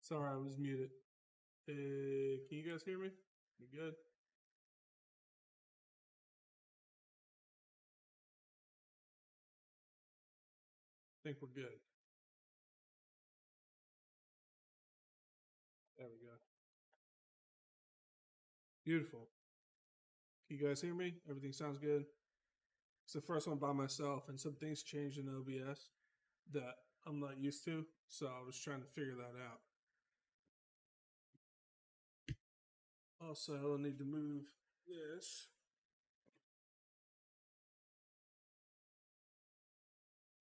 Sorry, I was muted. Can you guys hear me? You good? I think we're good. There we go. Beautiful. Can you guys hear me? Everything sounds good? It's the first one by myself, and some things changed in OBS that I'm not used to, so I was trying to figure that out. Also, I'll need to move this.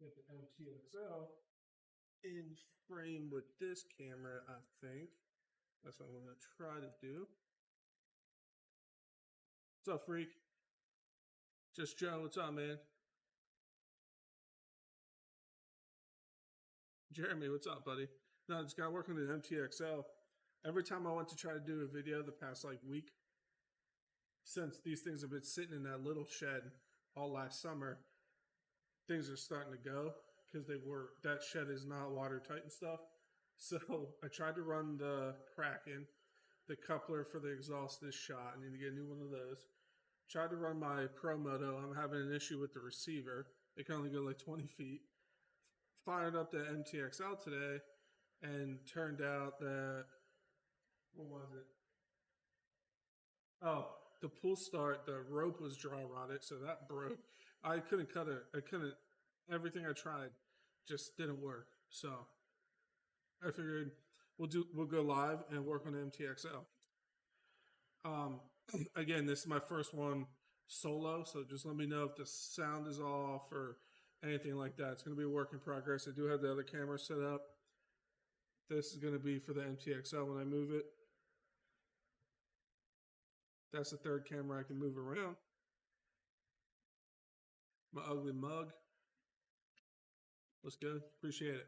Get the MTXL in frame with this camera, I think. That's what I'm going to try to do. What's up, freak? Just Joe, what's up, man? Jeremy, what's up, buddy? No, this guy working at MTXL. Every time I went to try to do a video the past week, since these things have been sitting in that little shed all last summer, things are starting to go because that shed is not watertight and stuff. So I tried to run the Kraken, the coupler for the exhaust this shot. I need to get a new one of those. Tried to run my Pro Moto. I'm having an issue with the receiver. It can only go like 20 feet. Fired up the MTXL today, and turned out that, what was it? Oh, the pull start, the rope was dry rotted, so that broke. I couldn't cut it. I couldn't. Everything I tried just didn't work. So I figured we'll go live and work on the MTXL. Again, this is my first one solo, so just let me know if the sound is off or anything like that. It's going to be a work in progress. I do have the other camera set up. This is going to be for the MTXL when I move it. That's the third camera I can move around. My ugly mug. What's good? Appreciate it.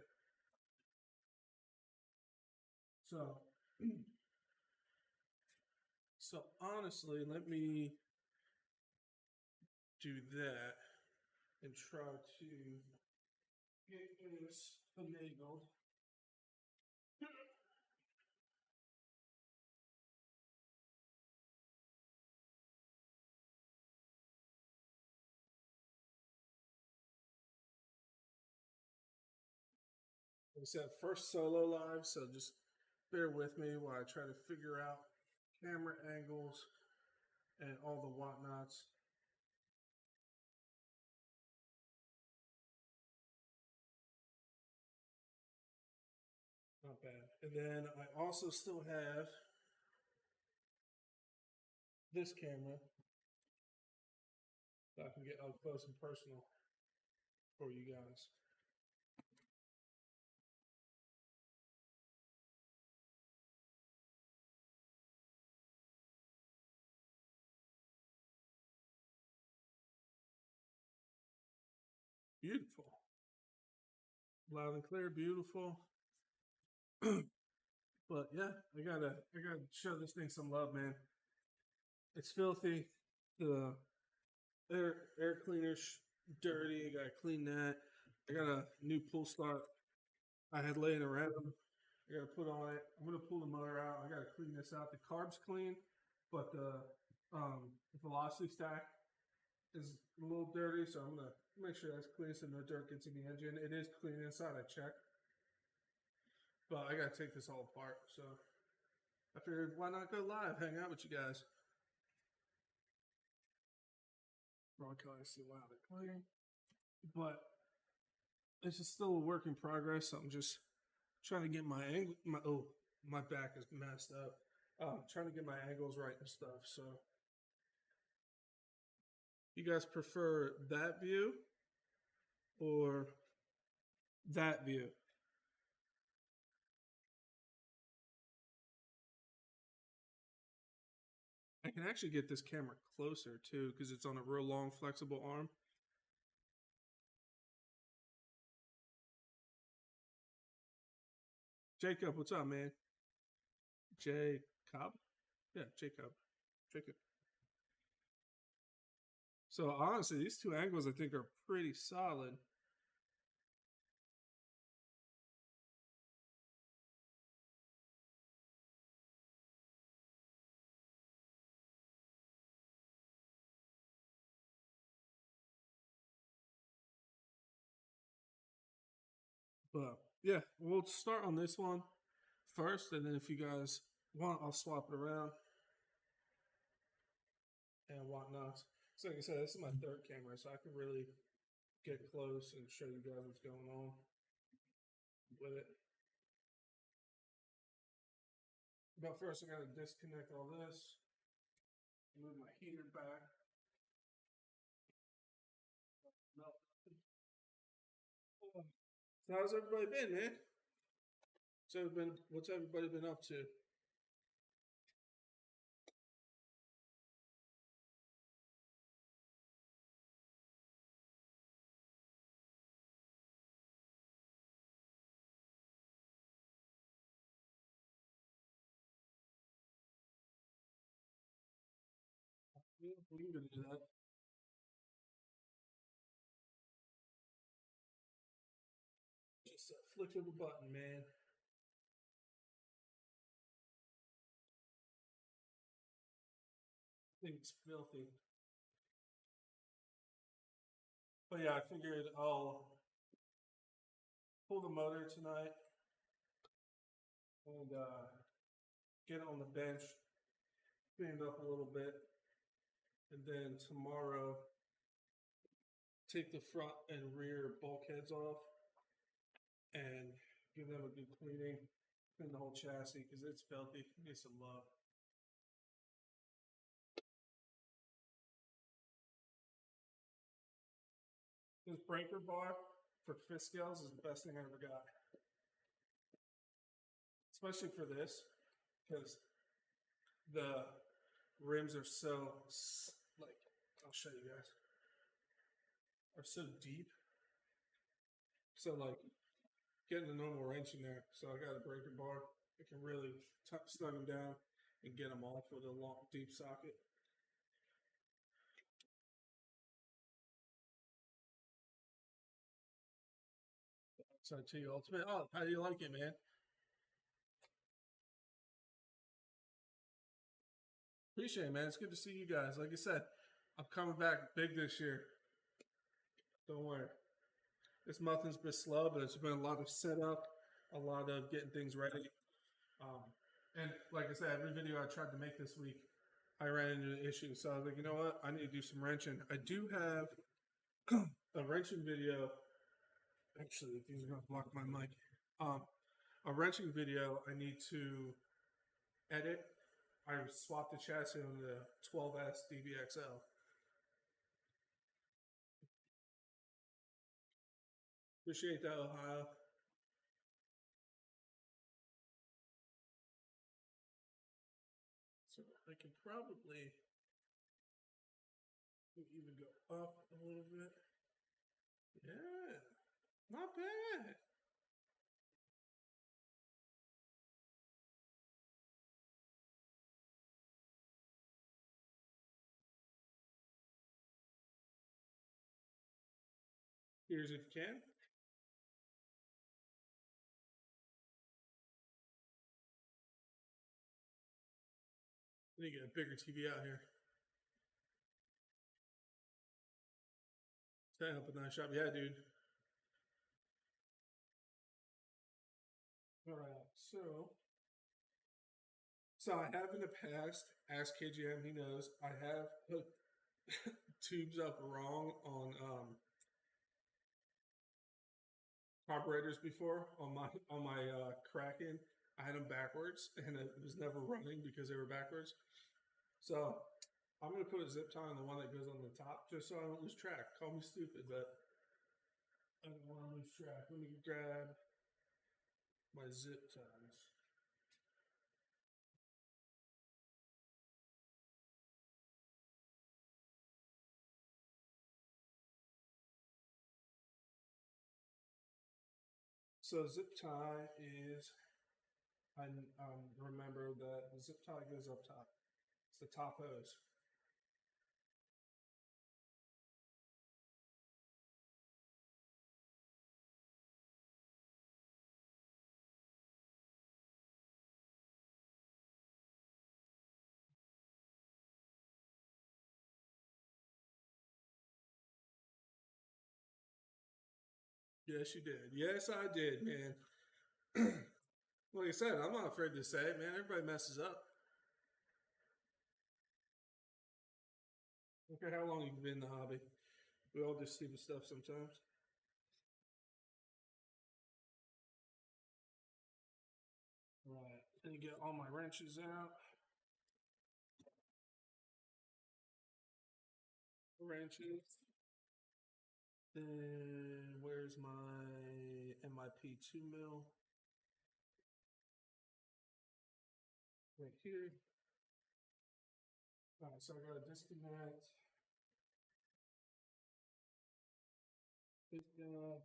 So honestly, let me do that and try to get this finagled. Like I said, first solo live, so just bear with me while I try to figure out camera angles and all the whatnots. Not bad. And then I also still have this camera that I can get up close and personal for you guys. Beautiful. Loud and clear, beautiful. But yeah, I gotta show this thing some love, man. It's filthy. The air cleaner's dirty. I gotta clean that. I got a new pull start I had laying around. I gotta put on it. I'm gonna pull the motor out. I gotta clean this out. The carb's clean, but the velocity stack is a little dirty, so I'm gonna make sure that's clean so no dirt gets in the engine. It is clean inside. I checked, but I gotta take this all apart. So I figured, why not go live, hang out with you guys. Broadcast loud and clear, but it's just still a work in progress. So I'm just trying to get my angle. My back is messed up. Trying to get my angles right and stuff. So you guys prefer that view or that view? I can actually get this camera closer too because it's on a real long flexible arm. Jacob, what's up, man? Jacob? Yeah, Jacob. Jacob. So honestly, these two angles I think are pretty solid. But yeah, we'll start on this one first, and then if you guys want, I'll swap it around and whatnot. So like I said, this is my third camera, so I can really get close and show you guys what's going on with it. But first, I gotta disconnect all this, move my heater back. No. So how's everybody been, man? What's everybody been up to? Yeah, we can do that. Just a flick of a button, man. I think it's filthy. But yeah, I figured I'll pull the motor tonight and get it on the bench, clean it up a little bit, and then tomorrow take the front and rear bulkheads off and give them a good cleaning, clean the whole chassis because it's filthy. It needs some love. This breaker bar for fifth scales is the best thing I ever got, especially for this because the rims are so like I'll show you guys are so deep. So like getting a normal wrench in there. So I got a breaker bar. It can really snug them down and get them off with a long, deep socket. So to you, ultimate. Oh, how do you like it, man? Appreciate it, man. It's good to see you guys. Like I said, I'm coming back big this year. Don't worry. This month has been slow, but it's been a lot of setup, a lot of getting things ready. Um, and like I said, every video I tried to make this week, I ran into an issue. So I was like, you know what? I need to do some wrenching. I do have a wrenching video. Actually, these are going to block my mic. Um, a wrenching video I need to edit. I swapped the chassis on the 12S DBXL. Appreciate that, Ohio. So I can probably even go up a little bit. Yeah, not bad. Here's if you can. I need to get a bigger TV out here. Setting up a nice shop. Yeah, dude. All right. So I have in the past, ask KGM, he knows, I have hooked tubes up wrong on carburetors before on my Kraken. I had them backwards, and it was never running because they were backwards. So I'm gonna put a zip tie on the one that goes on the top, just so I don't lose track. Call me stupid, but I don't want to lose track. Let me grab my zip ties. So zip tie is I remember that the zip tie goes up top. It's the top hose. Yes, you did. Yes, I did, man. Like I said, I'm not afraid to say it, man. Everybody messes up. I don't care how long you've been in the hobby. We all do stupid stuff sometimes. Right. Let me get all my wrenches out. Wrenches. Then where's my MIP 2 mil? Right here. All right, so I gotta disconnect this guy.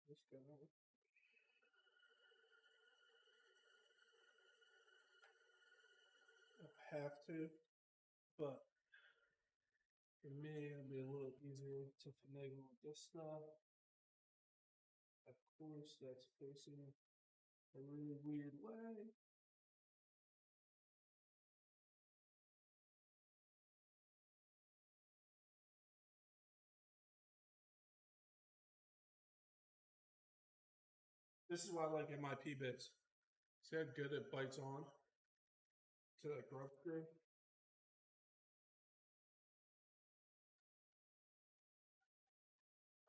This guy. I have to, but for me, it'll be a little easier to finagle with this stuff. Of course, that's facing a really weird way. This is why I like MIP bits. See how good it bites on to that grub screw?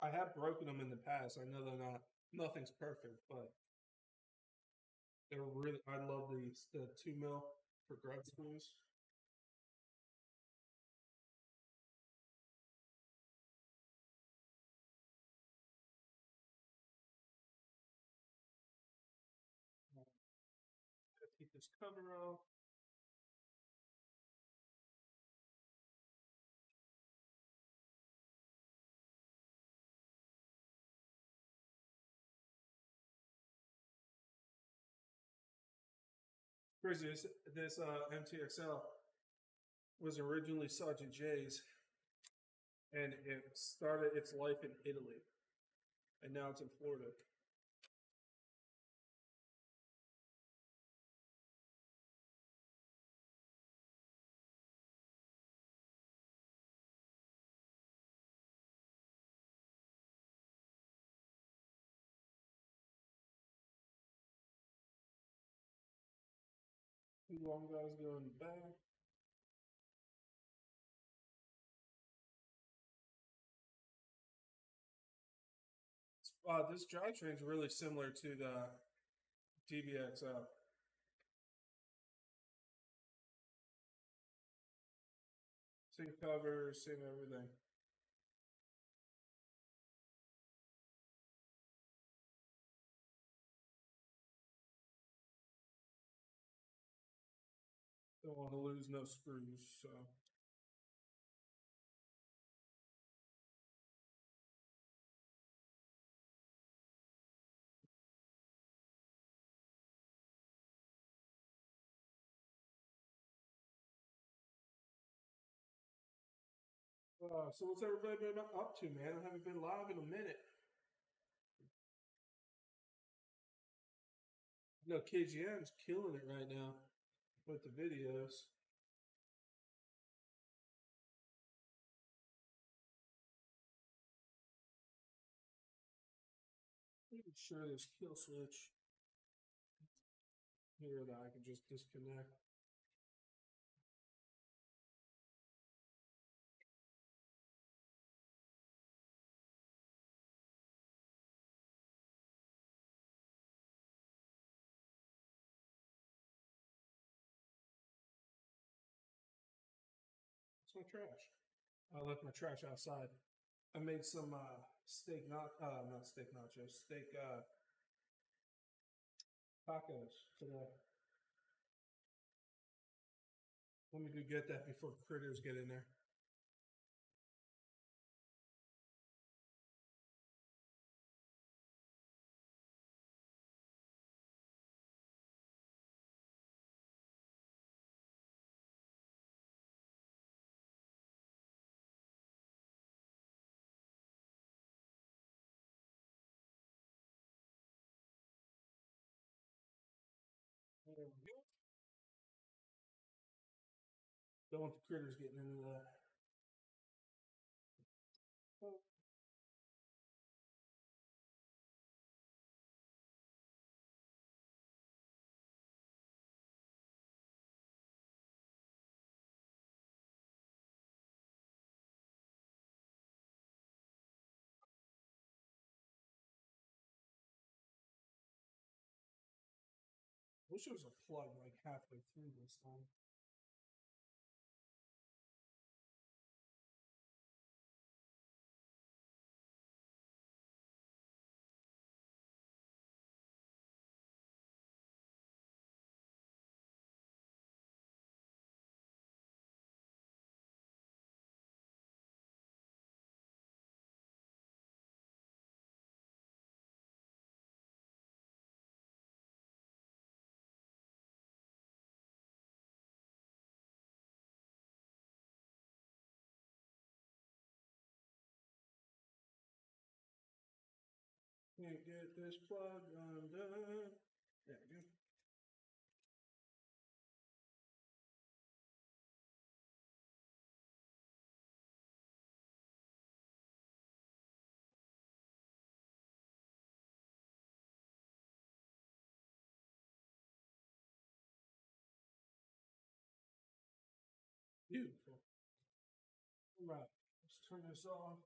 I have broken them in the past. I know they're not, nothing's perfect, but they're really, I love these, the 2 mil for grub screws. Take this cover off. Crazy, this MTXL was originally Sergeant J's, and it started its life in Italy, and now it's in Florida. Two long guys go in the back. This drivetrain is really similar to the DBXL. Same cover, same everything. Don't want to lose no screws, so. So what's everybody been up to, man? I haven't been live in a minute. I know KGM's killing it right now with the videos. Pretty sure there's kill switch here that I can just disconnect. It's my trash. I left my trash outside. I made some steak not steak nachos, steak tacos today. Let me go get that before critters get in there. Don't want the critters getting into that. Wish there was a plug like halfway through this time. Can't get this plug undone. There we go. Beautiful. All right, let's turn this off.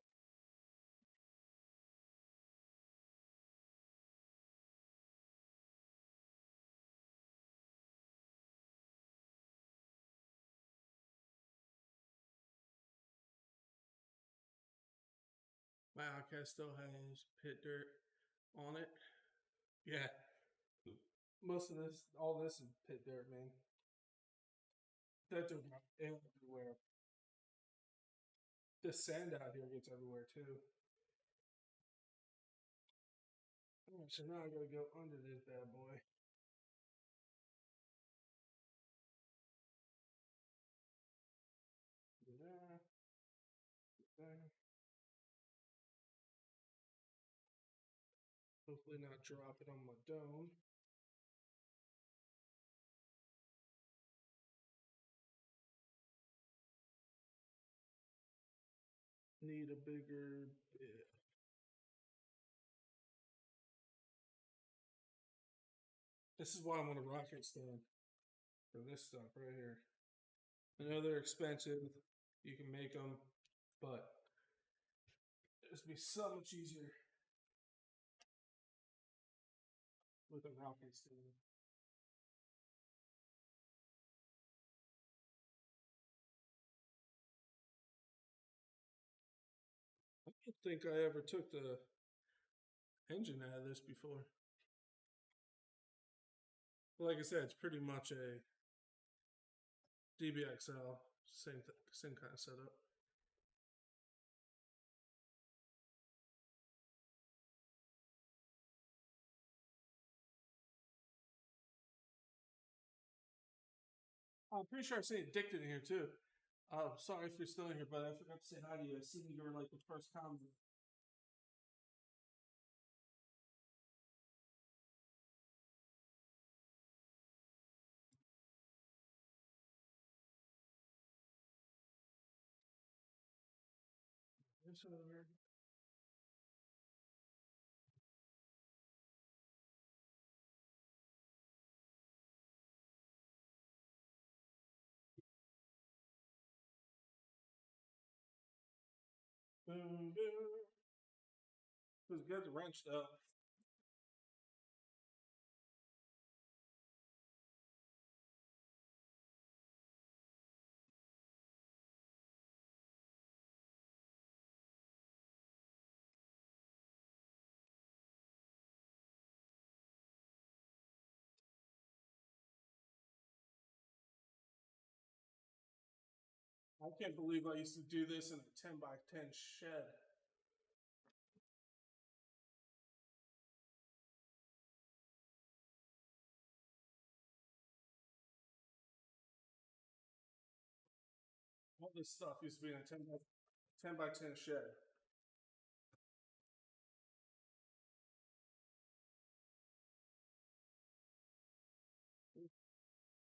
My outcast still has pit dirt on it. Yeah, most of this, all this is pit dirt, man. That dirt got everywhere. The sand out here gets everywhere too. All right, so now I gotta go under this bad boy. There, there. Hopefully not drop it on my dome. Need a bigger bit. This is why I want a rocket stand for this stuff right here. I know they're expensive. You can make them, but it's be so much easier with a rocket stand. I don't think I ever took the engine out of this before. But like I said, it's pretty much a DBXL, same kind of setup. I'm pretty sure I say addicted in here too. Sorry if you're still in here, but I forgot to say hi to you. I seen you were like the first comment. This over. Boom, boom. It was good to wrench though. I can't believe I used to do this in a 10 by 10 shed. All this stuff used to be in a 10 by 10 shed.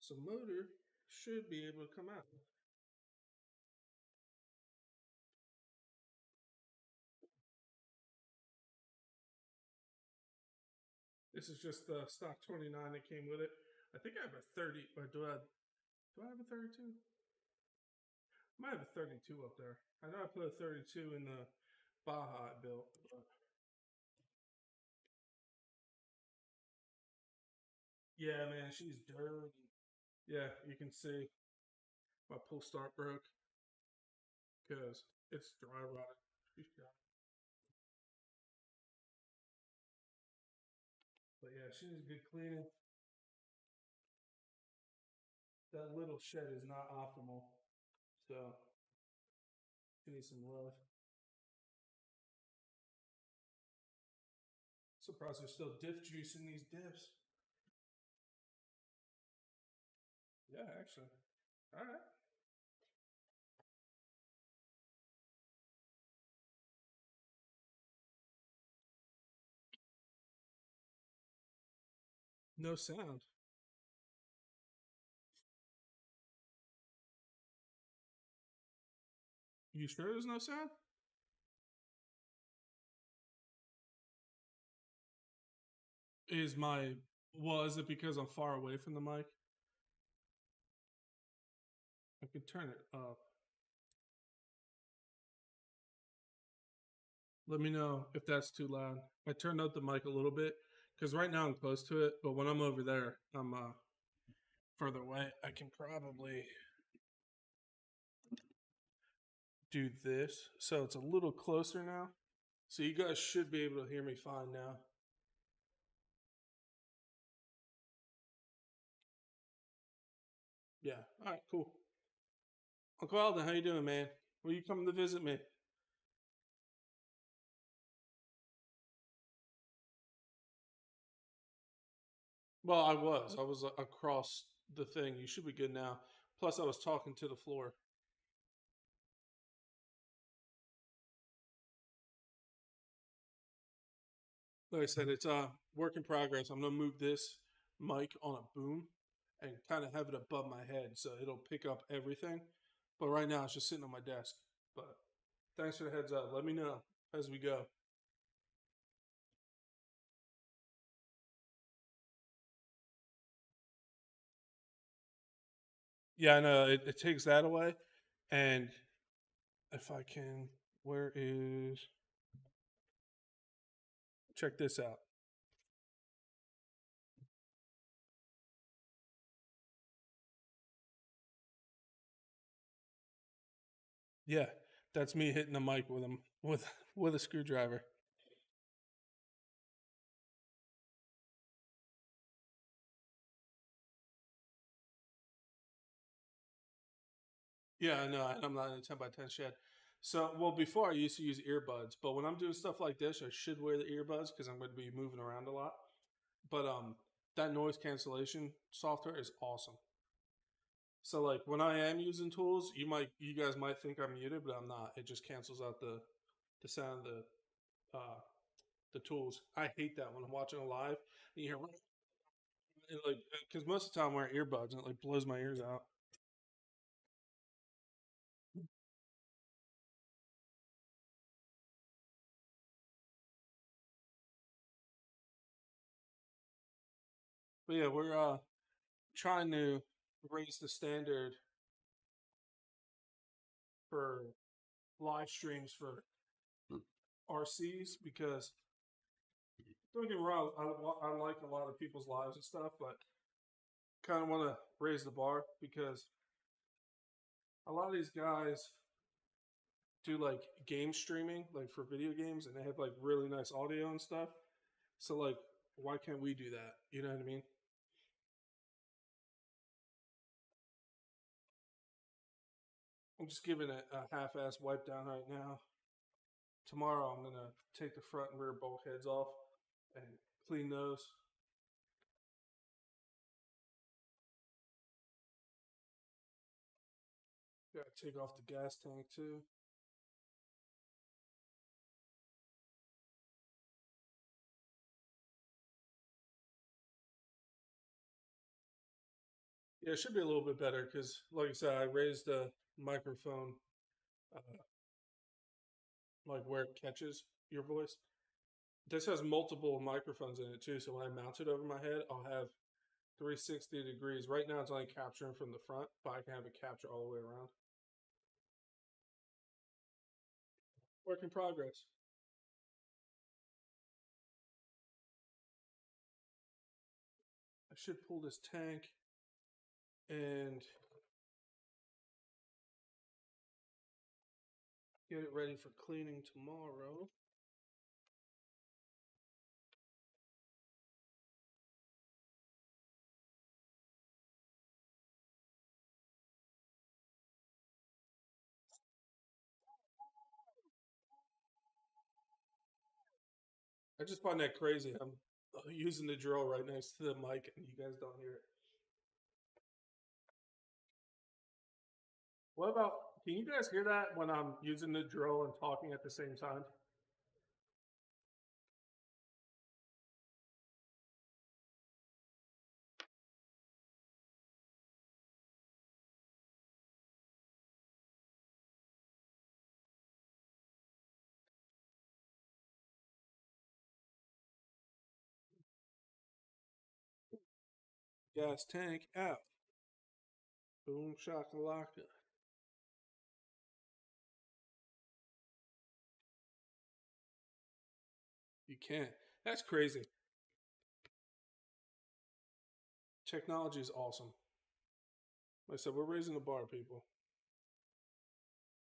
So motor should be able to come out. This is just the stock 29 that came with it. I think I have a 30. Or do I have a 32? I might have a 32 up there. I know I put a 32 in the Baja I built. But yeah, man, she's dirty. Yeah, you can see my pull start broke because it's dry rotted. But yeah, she needs good cleaning. That little shed is not optimal, so she needs some love. Surprised there's still diff juice in these diffs. Yeah, actually. All right. No sound. You sure there's no sound? Is my well? Is it because I'm far away from the mic? I could turn it up. Let me know if that's too loud. I turned up the mic a little bit because right now I'm close to it, but when I'm over there, I'm further away. I can probably do this so it's a little closer now. So you guys should be able to hear me fine now. Yeah. All right. Cool. Uncle Alden, how you doing, man? Will you come to visit me? Well, I was. I was across the thing. You should be good now. Plus, I was talking to the floor. Like I said, it's a work in progress. I'm gonna move this mic on a boom and kind of have it above my head so it'll pick up everything. But right now, it's just sitting on my desk. But thanks for the heads up. Let me know as we go. Yeah, I know it takes that away. And if I can, where is? Check this out. Yeah, that's me hitting the mic with a with a screwdriver. Yeah, I know. I'm not in a 10 by 10 shed. So, well, before I used to use earbuds, but when I'm doing stuff like this, I should wear the earbuds because I'm going to be moving around a lot. But that noise cancellation software is awesome. So, like when I am using tools, you guys might think I'm muted, but I'm not. It just cancels out the sound of the tools. I hate that when I'm watching a live and you hear like because most of the time I'm wearing earbuds and it like blows my ears out. But yeah, we're trying to raise the standard for live streams for RCs because don't get me wrong, I like a lot of people's lives and stuff, but kind of want to raise the bar because a lot of these guys do like game streaming, like for video games, and they have like really nice audio and stuff. So like, why can't we do that? You know what I mean? I'm just giving it a half-ass wipe down right now. Tomorrow I'm gonna take the front and rear bulkheads off and clean those. Gotta take off the gas tank too. Yeah, it should be a little bit better because, like I said, I raised the microphone, uh, like where it catches your voice. This has multiple microphones in it too, so when I mount it over my head, I'll have 360 degrees. Right now, it's only capturing from the front, but I can have it capture all the way around. Work in progress. I should pull this tank and get it ready for cleaning tomorrow. I just find that crazy. I'm using the drill right next to the mic and you guys don't hear it. What about, can you guys hear that when I'm using the drill and talking at the same time? Gas tank out. Boom shakalaka. You can't. That's crazy. Technology is awesome. Like I said, we're raising the bar, people.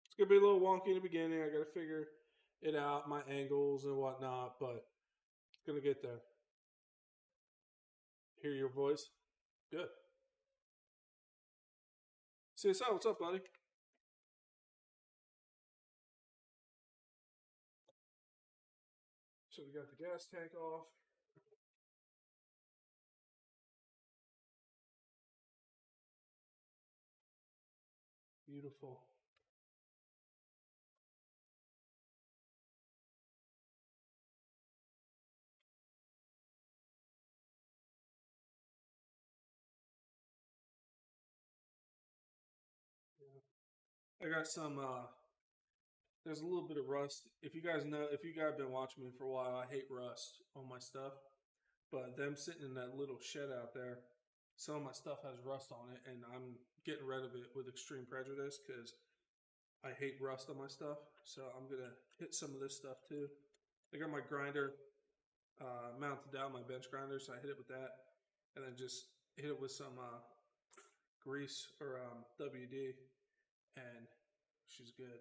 It's gonna be a little wonky in the beginning. I gotta figure it out, my angles and whatnot, but it's gonna get there. Hear your voice? Good. CSL, what's up, buddy? So we got the gas tank off. Beautiful. Yeah. I got some there's a little bit of rust. If you guys know, if you guys have been watching me for a while, I hate rust on my stuff. But them sitting in that little shed out there, some of my stuff has rust on it, and I'm getting rid of it with extreme prejudice because I hate rust on my stuff. So I'm gonna hit some of this stuff too. I got my grinder mounted down, my bench grinder, so I hit it with that, and then just hit it with some grease or WD, and she's good.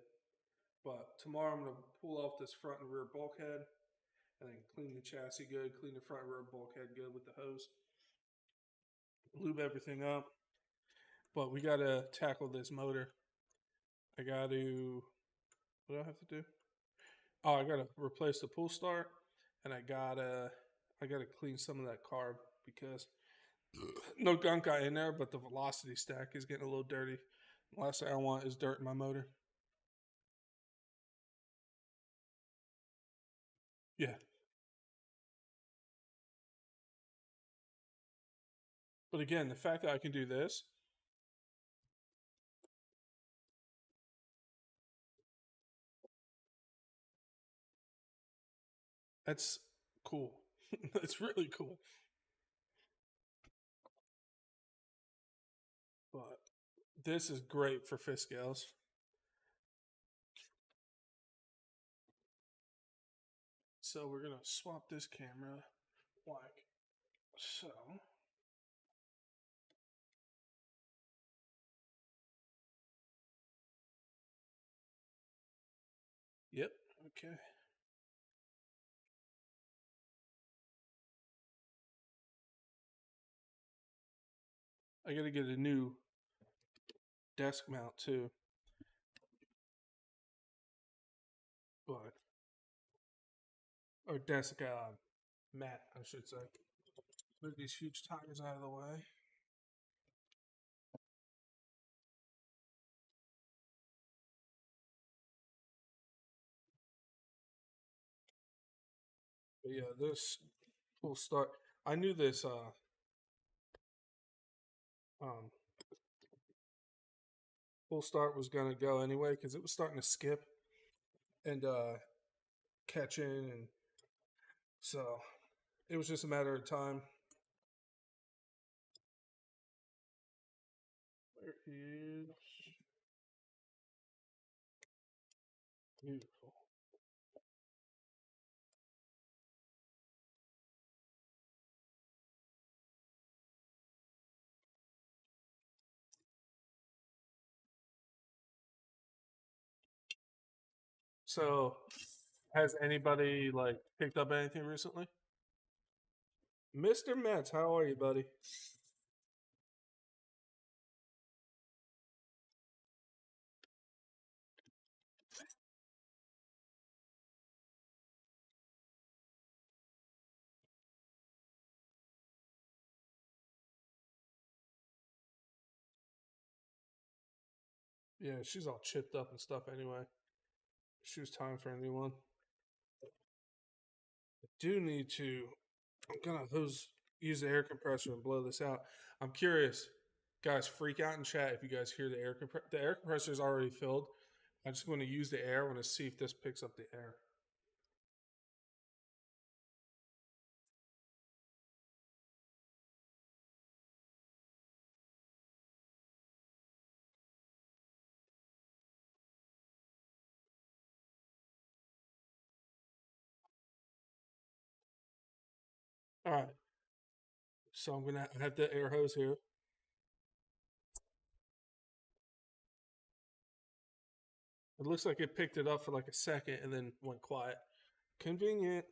But tomorrow I'm gonna pull off this front and rear bulkhead, and then clean the chassis good, clean the front and rear bulkhead good with the hose, lube everything up. But we gotta tackle this motor. I gotta, what do I have to do? Oh, I gotta replace the pull start, and I gotta clean some of that carb because no gunk got in there, but the velocity stack is getting a little dirty. The last thing I want is dirt in my motor. Yeah, but again, the fact that I can do this, that's cool. It's really cool. But this is great for fish scales. So we're gonna swap this camera like so. Yep. Okay. I gotta get a new desk mount too, but or desk mat, I should say. Move these huge tires out of the way. But yeah, this will start. I knew this um full start was gonna go anyway because it was starting to skip and catch in and So it was just a matter of time. Where is beautiful? So has anybody like picked up anything recently? Mr. Metz, how are you, buddy? Yeah, she's all chipped up and stuff anyway. She was time for a new one. I do need to. I'm gonna use the air compressor and blow this out. I'm curious, guys. Freak out in chat if you guys hear the air compressor. The air compressor is already filled. I'm just going to use the air. I want to see if this picks up the air. All right. So I'm gonna have the air hose here. It looks like it picked it up for like a second and then went quiet. Convenient.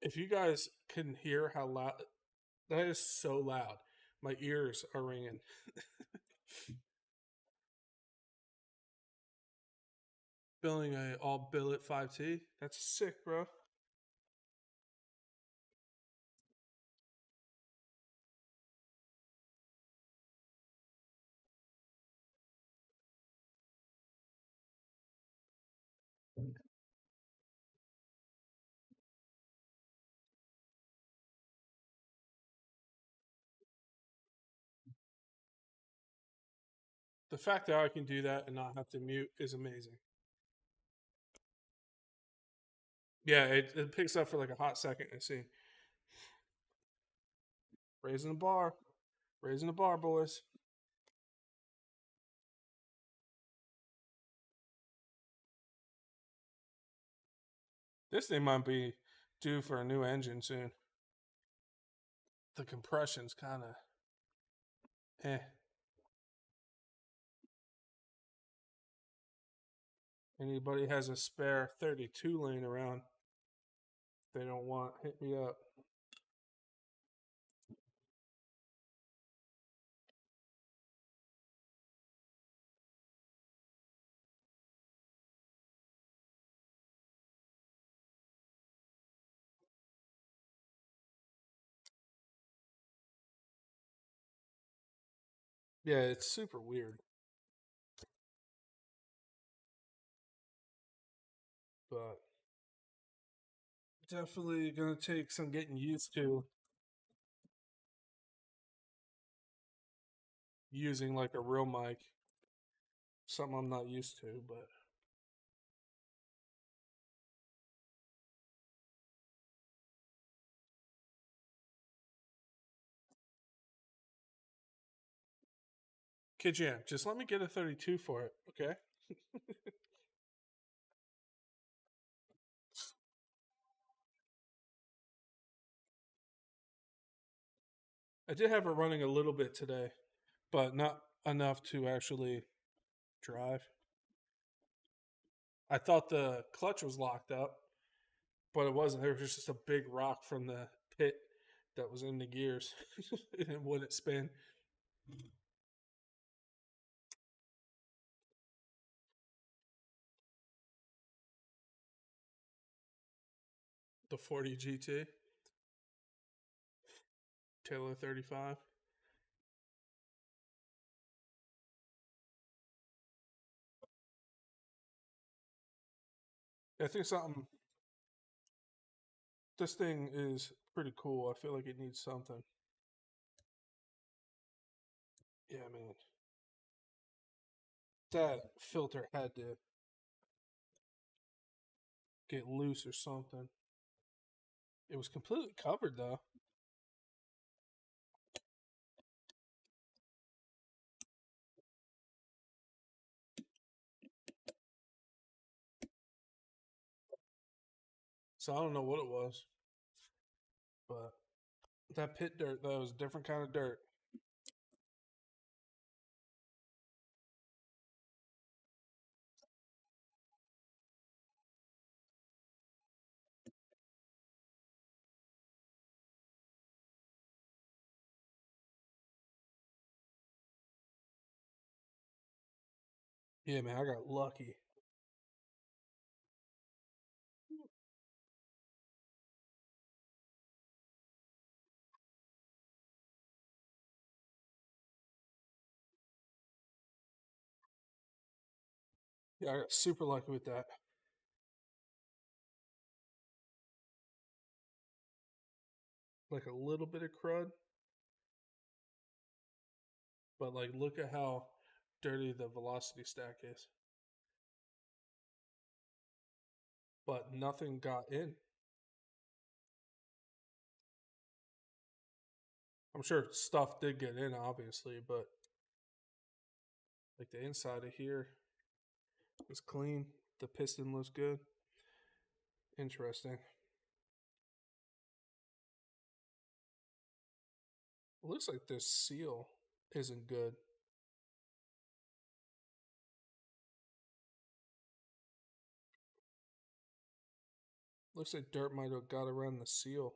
If you guys can hear how loud that is, so loud. My ears are ringing. Billing a all billet 5T. That's sick, bro. The fact that I can do that and not have to mute is amazing. Yeah, it picks up for like a hot second. I see. Raising the bar. Raising the bar, boys. This thing might be due for a new engine soon. The compression's kind of eh. Anybody has a spare 32 laying around they don't want, hit me up. Yeah, it's super weird. But definitely gonna take some getting used to using like a real mic. Something I'm not used to, but Kid Jam, just let me get a 32 for it, okay? I did have it running a little bit today, but not enough to actually drive. I thought the clutch was locked up, but it wasn't. There was just a big rock from the pit that was in the gears and it wouldn't spin. The 40 GT, Taylor 35. I think something This thing is pretty cool. I feel like it needs something. Yeah, man. That filter had to get loose or something. It was completely covered though. So I don't know what it was. But that pit dirt though is a different kind of dirt. Yeah, man, I got lucky. Yeah, I got super lucky with that. Like a little bit of crud, but like look at how dirty the velocity stack is. But nothing got in. I'm sure stuff did get in, obviously, but like the inside of here is clean. The piston looks good. Interesting. It looks like this seal isn't good. Looks like dirt might have got around the seal.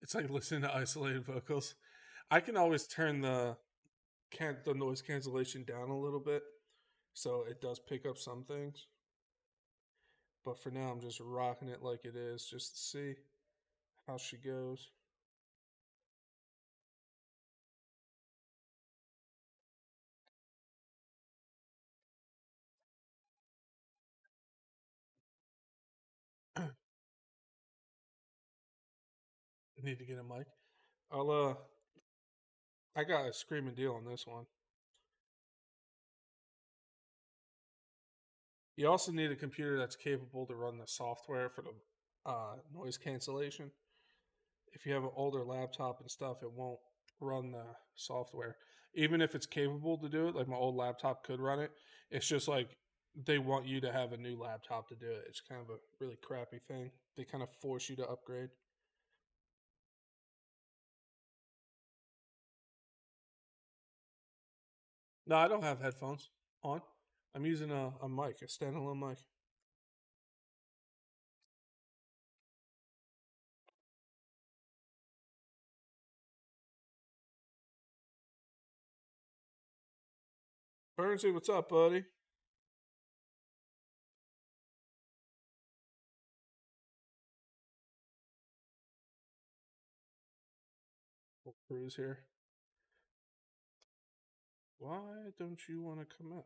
It's like listening to isolated vocals. I can always turn the noise cancellation down a little bit, so it does pick up some things. But for now, I'm just rocking it like it is, just to see how she goes. Need to get a mic. I'll I got a screaming deal on this one. You also need a computer that's capable to run the software for the noise cancellation. If you have an older laptop and stuff, it won't run the software. Even if it's capable to do it, like my old laptop could run it, it's just like they want you to have a new laptop to do it. It's kind of a really crappy thing. They kind of force you to upgrade. No, I don't have headphones on. I'm using a mic, a standalone mic. Burnsy, what's up, buddy? We'll cruise here. Why don't you want to come out?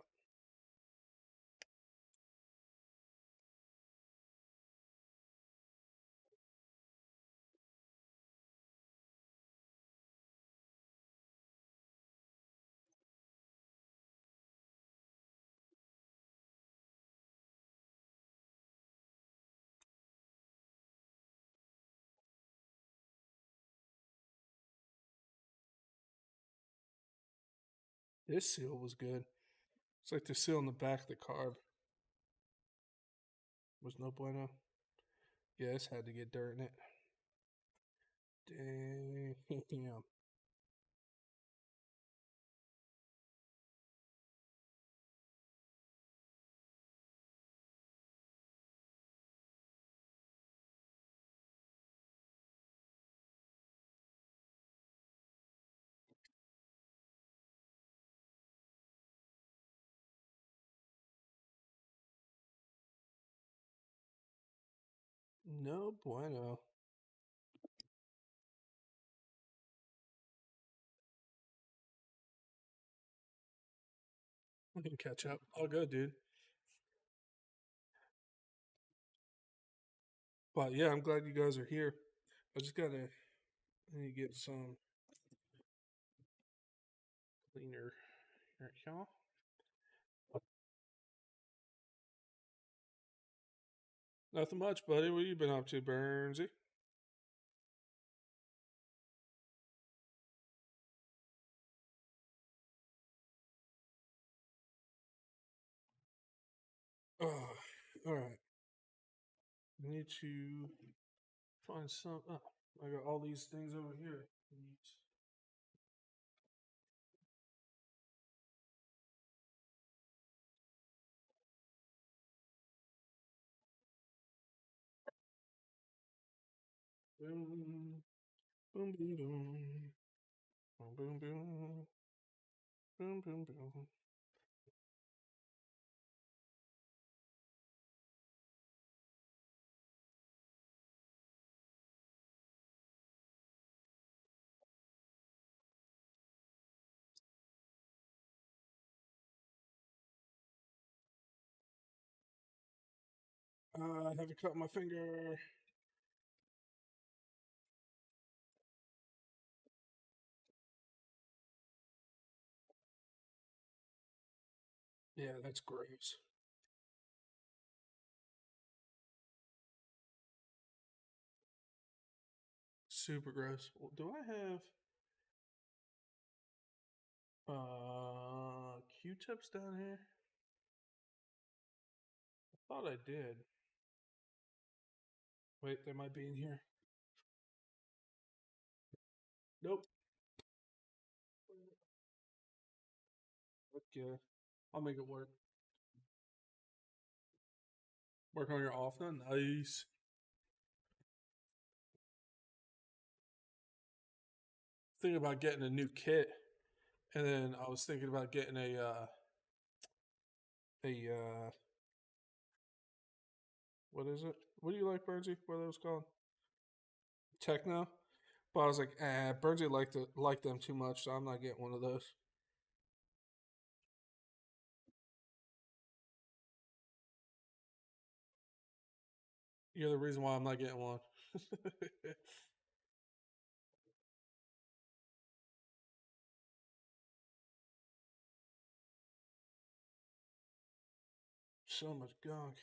This seal was good. It's like the seal on the back of the carb was no bueno. Yeah, this had to get dirt in it. Damn. No bueno. We can catch up. All good, dude. But yeah, I'm glad you guys are here. I just gotta I need to get some cleaner. Here, y'all. Nothing much, buddy. What you been up to, Burnsy? Oh, all right. I need to find some. Oh, I got all these things over here. Boom, boom, boom, boom, boom, boom, boom, boom, boom, boom. I have a cut on my finger. Yeah, that's gross. Super gross. Well, do I have Q-tips down here? I thought I did. Wait, they might be in here. Nope. Okay. I'll make it work. Work on your off then? Nice. Thinking about getting a new kit, and then I was thinking about getting a what is it? What do you like, Bernsey? What are those called? Techno. But I was like, Bernsey like them too much, so I'm not getting one of those. You're the reason why I'm not getting one. So much gunk.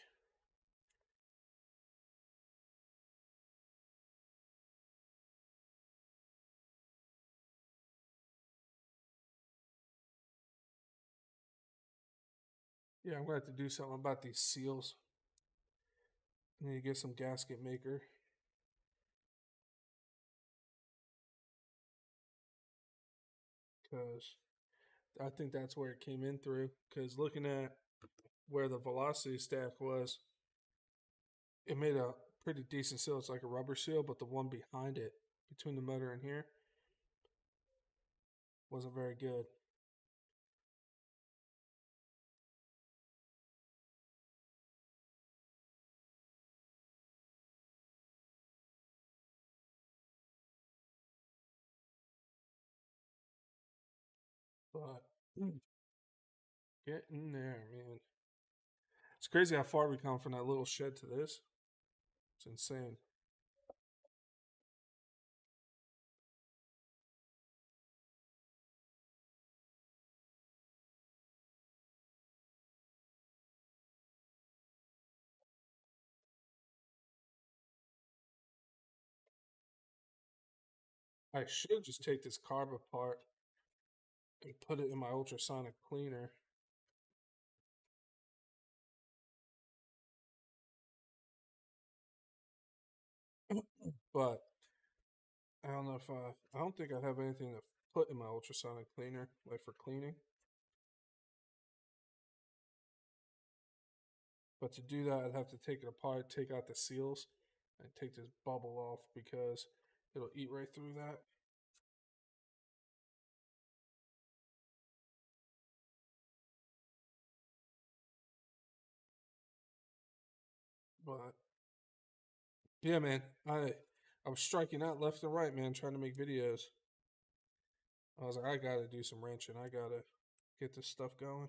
Yeah, I'm gonna have to do something about these seals. I need to get some gasket maker because I think that's where it came in through. Because looking at where the velocity stack was, it made a pretty decent seal. It's like a rubber seal, but the one behind it, between the motor and here, wasn't very good. But getting there, man. It's crazy how far we come from that little shed to this. It's insane. I should just take this carb apart and put it in my ultrasonic cleaner. But I don't know if I don't think I have anything to put in my ultrasonic cleaner, like for cleaning. But to do that, I'd have to take it apart, take out the seals, and take this bubble off because it'll eat right through that. But yeah, man, I was striking out left and right, man, trying to make videos. I was like, I gotta do some wrenching. I gotta get this stuff going.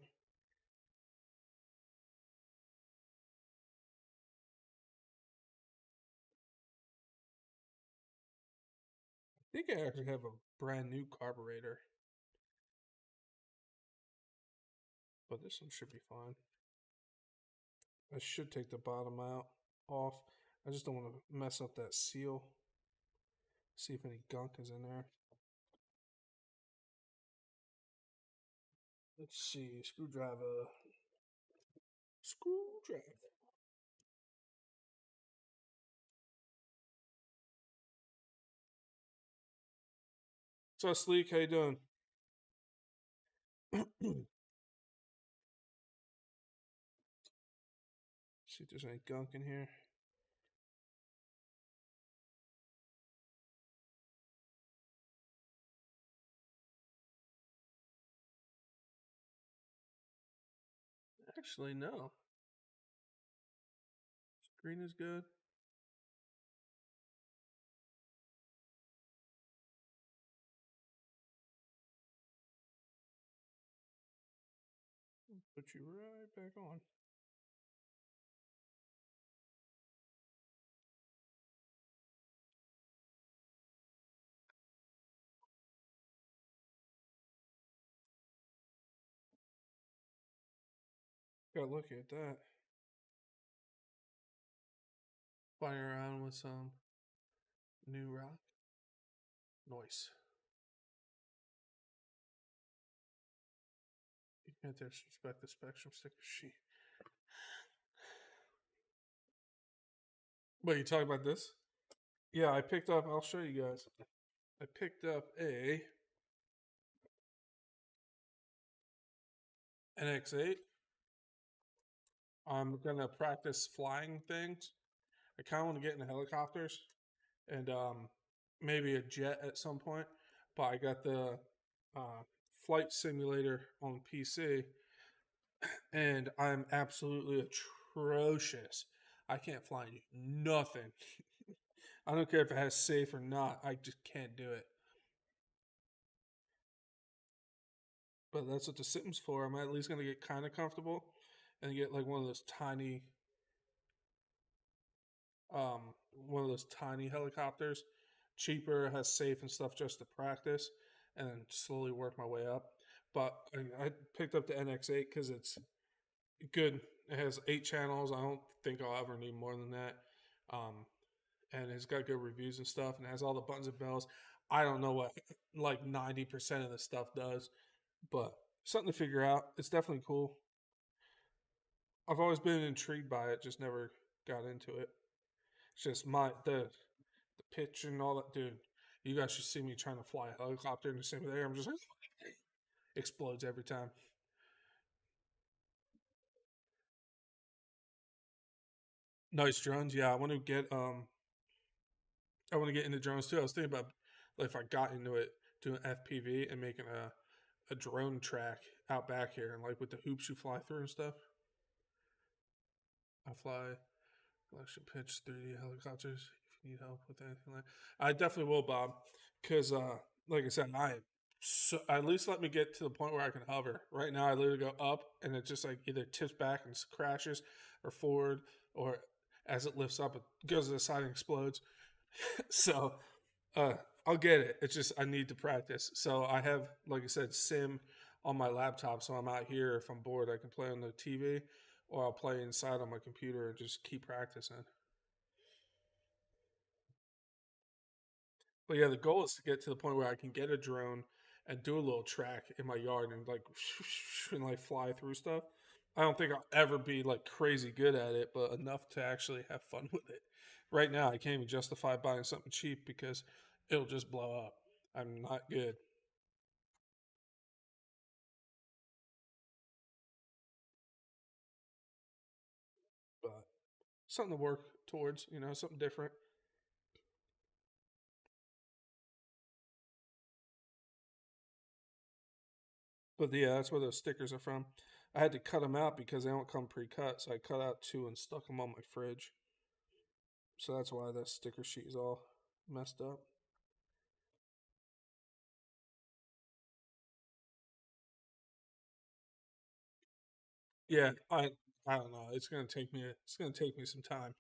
think I actually have a brand new carburetor, but this one should be fine. I should take the bottom out off. I just don't want to mess up that seal. See if any gunk is in there. Let's see, screwdriver. Screwdriver. What's up, Sleek? How you doing? See if there's any gunk in here. Actually, no. Screen is good. Put you right back on. Got lucky at that. Playing around with some new rock. Noise. You can't disrespect the spectrum sticker sheet. Wait, you talking about this? Yeah, I picked up. I'll show you guys. I picked up a NX8. I'm gonna practice flying things. I kind of want to get into helicopters and maybe a jet at some point. But I got the flight simulator on PC, and I'm absolutely atrocious. I can't fly nothing. I don't care if it has safe or not. I just can't do it. But that's what the Sim's for. I'm at least gonna get kind of comfortable and get like um, one of those tiny helicopters, cheaper, has safe and stuff just to practice, and then slowly work my way up. But I picked up the NX8 because it's good. It has 8 channels. I don't think I'll ever need more than that. Um, and it's got good reviews and stuff, and it has all the buttons and bells. I don't know what like 90% of the stuff does, but something to figure out. It's definitely cool. I've always been intrigued by it, just never got into it. It's just the pitch and all that, dude. You guys should see me trying to fly a helicopter in the same air. I'm just like explodes every time. Nice drones, yeah. I want to get into drones too. I was thinking about like if I got into it doing FPV and making a drone track out back here and like with the hoops you fly through and stuff. I fly collection pitch 3D helicopters if you need help with anything like I definitely will, Bob. Cause like I said, at least let me get to the point where I can hover. Right now I literally go up and it just like either tips back and crashes or forward or as it lifts up it goes to the side and explodes. So uh, I'll get it. It's just I need to practice. So I have, like I said, Sim on my laptop. So I'm out here. If I'm bored, I can play on the TV, or I'll play inside on my computer and just keep practicing. But yeah, the goal is to get to the point where I can get a drone and do a little track in my yard and like and like fly through stuff. I don't think I'll ever be like crazy good at it, but enough to actually have fun with it. Right now, I can't even justify buying something cheap because it'll just blow up. I'm not good, but something to work towards, something different. But yeah, that's where those stickers are from. I had to cut them out because they don't come pre-cut, so I cut out 2 and stuck them on my fridge. So that's why the sticker sheet is all messed up. Yeah, I don't know. It's gonna take me some time.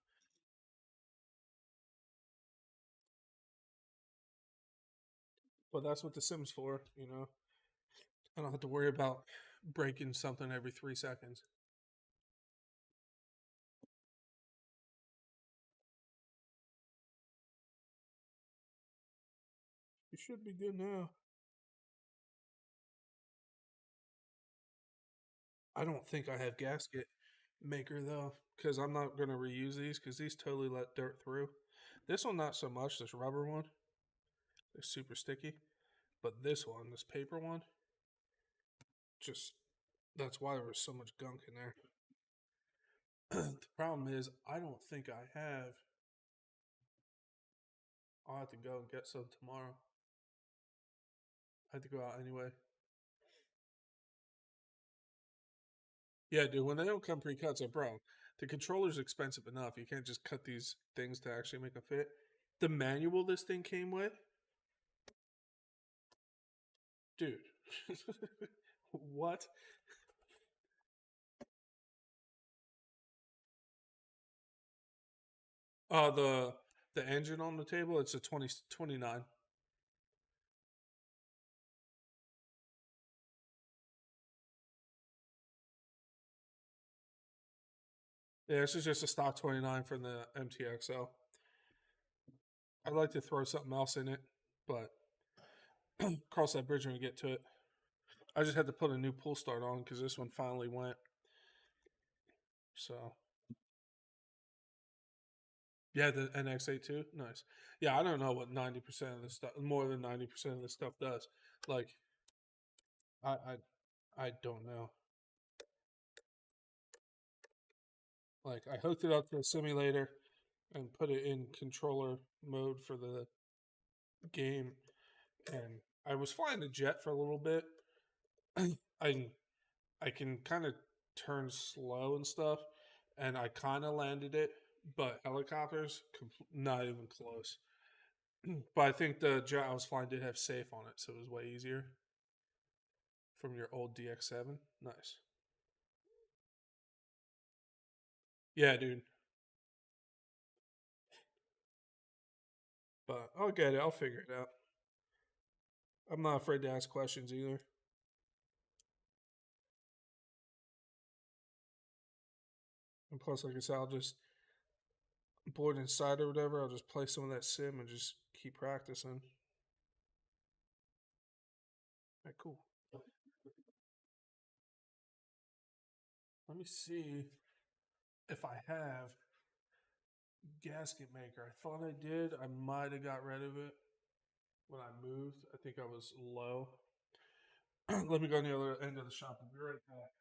But that's what the Sims for, you know. I don't have to worry about breaking something every 3 seconds. You should be good now. I don't think I have gasket maker though, because I'm not gonna reuse these because these totally let dirt through. This one not so much. This rubber one, is super sticky, but this one, this paper one, just that's why there was so much gunk in there. The problem is I don't think I have. I'll have to go and get some tomorrow. I have to go out anyway. Yeah, dude. When they don't come pre-cut, so bro, the controller's expensive enough. You can't just cut these things to actually make them fit. The manual this thing came with, dude. What? The engine on the table, it's a 2029. Yeah, this is just a stock 29 from the MTXL. I'd like to throw something else in it, but cross that bridge when we get to it. I just had to put a new pull start on because this one finally went. So yeah, the NX8 too. Nice. Yeah, I don't know what 90% of this stuff, more than 90% of this stuff does. Like, I, I don't know. Like, I hooked it up to a simulator and put it in controller mode for the game, and I was flying the jet for a little bit. I I can kind of turn slow and stuff, and I kind of landed it, but helicopters not even close. But I think the jet I was flying did have safe on it, so it was way easier from your old DX7. Nice. Yeah, dude. But I'll get it. I'll figure it out. I'm not afraid to ask questions either. And plus, like I said, I'll just board inside or whatever. I'll just play some of that sim and just keep practicing. Right, cool. Let me see if I have gasket maker. I thought I did. I might have got rid of it when I moved. I think I was low. Let me go on the other end of the shop. I'll be right back.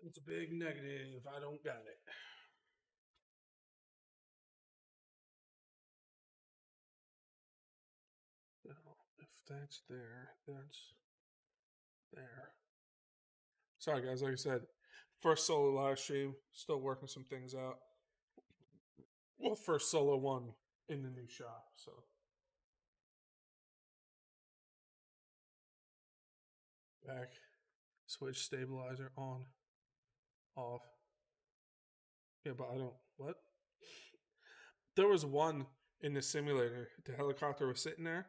It's a big negative. I don't got it. Now, if that's there, that's there. Sorry, guys. Like I said, first solo live stream. Still working some things out. Well, first solo one in the new shop. So back, switch stabilizer on, off. Yeah, but I don't. What? There was one in the simulator. The helicopter was sitting there,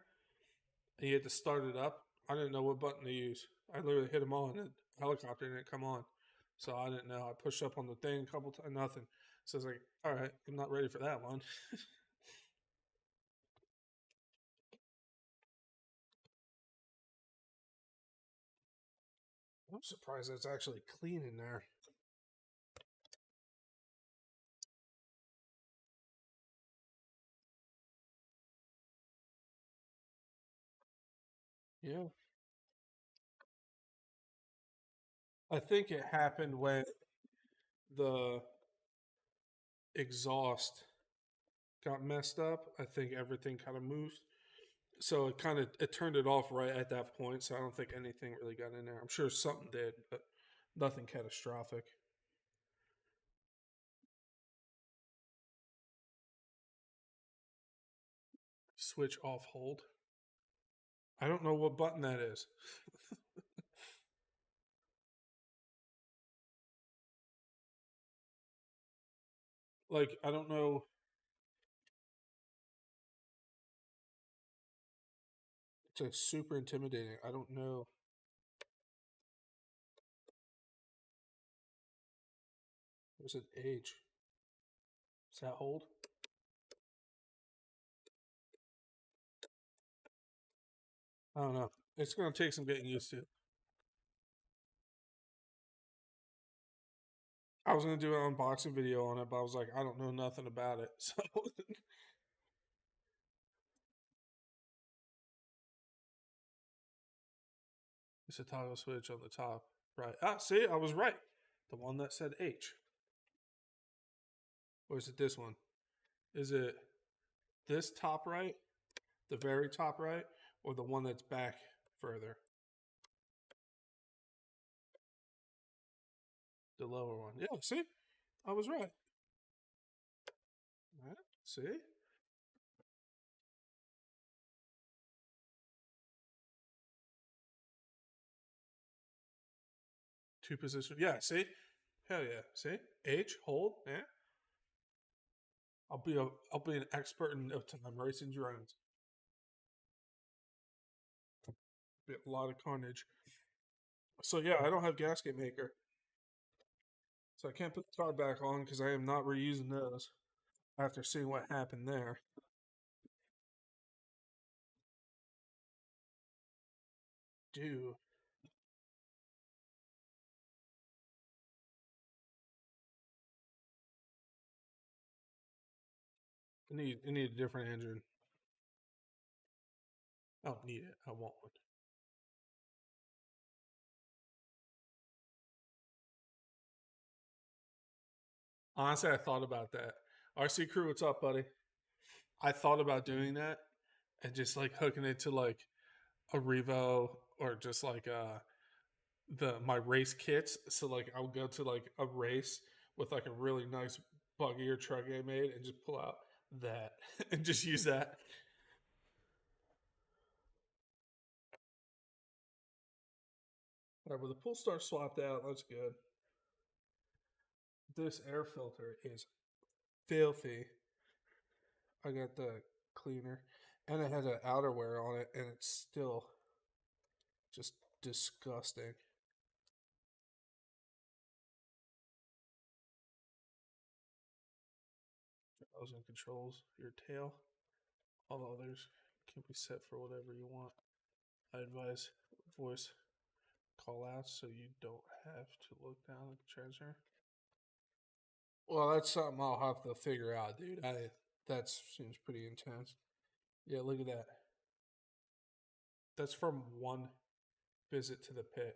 and you had to start it up. I didn't know what button to use. I literally hit them on, and the helicopter didn't come on. So I didn't know. I pushed up on the thing a couple times, nothing. So I was like, all right, I'm not ready for that one. I'm surprised it's actually clean in there. Yeah. I think it happened when the exhaust got messed up. I think everything kind of moved. So it turned it off right at that point. So I don't think anything really got in there. I'm sure something did, but nothing catastrophic. Switch off hold. I don't know what button that is. Like I don't know. It's a super intimidating. I don't know. There's an H. Is that hold? I don't know. It's gonna take some getting used to. I was gonna do an unboxing video on it, but I was like, I don't know nothing about it. So it's a toggle switch on the top. Right. Ah, see, I was right. The one that said H. Or is it this one? Is it this top right? The very top right? Or the one that's back further? The lower one. Yeah, see? I was right. Right, see? Two position. Yeah, see? Hell yeah. See? H, hold, yeah. I'll be an expert in no time racing drones. Be a lot of carnage. So yeah, I don't have gasket maker. So I can't put the car back on because I am not reusing those after seeing what happened there. Dude, I need a different engine. I don't need it. I want one. Honestly, I thought about that. RC crew, what's up, buddy? I thought about doing that and just like hooking it to like a Revo or just like the my race kits. So like I would go to like a race with like a really nice buggy or truck I made and just pull out that and just use that. All right, well the pull star swapped out. That's good. This air filter is filthy. I got the cleaner, and it has an outerwear on it, and it's still just disgusting. Browsing controls your tail. All others can be set for whatever you want. I advise voice call outs so you don't have to look down at the treasure. Well, that's something I'll have to figure out, dude. That seems pretty intense. Yeah, look at that. That's from one visit to the pit,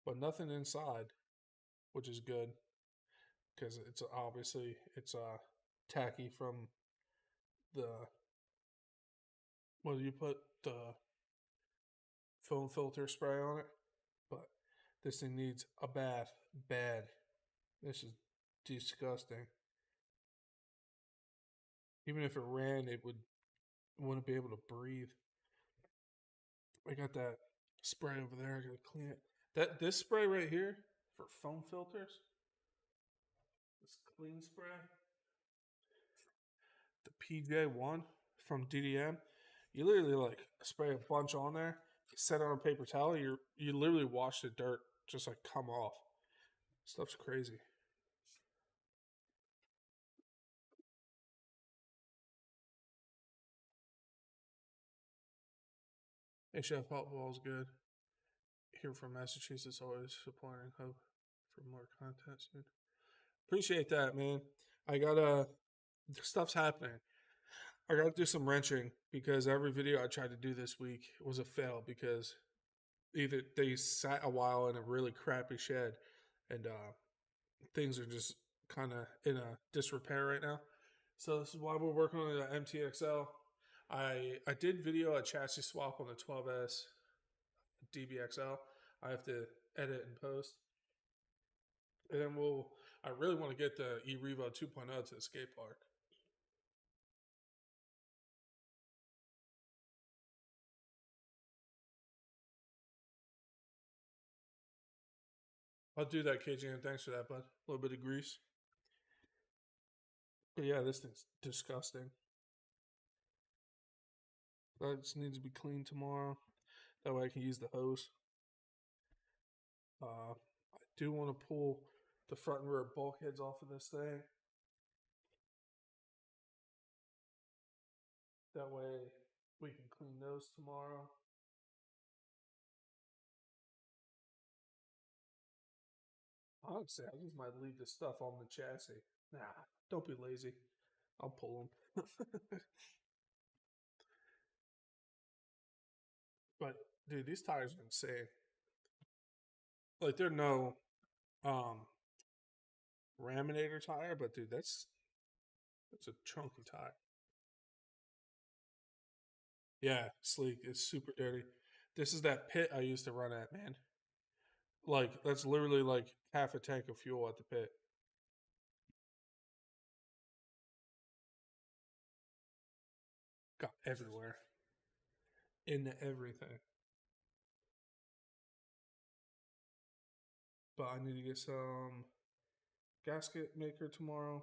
but nothing inside, which is good because it's obviously it's tacky from the what do you put the foam filter spray on it, but this thing needs a bath bad. This is disgusting. Even if it ran, wouldn't be able to breathe. I got that spray over there. I gotta clean it. This spray right here for foam filters, this clean spray, the PJ1 from DDM. You literally like spray a bunch on there, set on a paper towel. You literally watch the dirt just like come off. Stuff's crazy. Hey Chef Hotwall's good. Here from Massachusetts, always supporting hope for more content soon. Appreciate that, man. I gotta stuff's happening. I gotta do some wrenching because every video I tried to do this week was a fail because either they sat a while in a really crappy shed and things are just kind of in a disrepair right now. So this is why we're working on the MTXL. I did video a chassis swap on the 12S DBXL. I have to edit and post, and then we'll. I really want to get the eRevo 2.0 to the skate park. I'll do that, KJ, and thanks for that, bud. A little bit of grease. But yeah, this thing's disgusting. That just needs to be cleaned tomorrow. That way I can use the hose. I do want to pull the front and rear bulkheads off of this thing. That way we can clean those tomorrow. Honestly, I just might leave this stuff on the chassis. Nah, don't be lazy. I'll pull them. But dude, these tires are insane. Like they're no um Raminator tire, but dude, that's a chunky tire. Yeah, sleek. It's super dirty. This is that pit I used to run at, man. Like that's literally like half a tank of fuel at the pit. Got everywhere. Into everything. But I need to get some gasket maker tomorrow.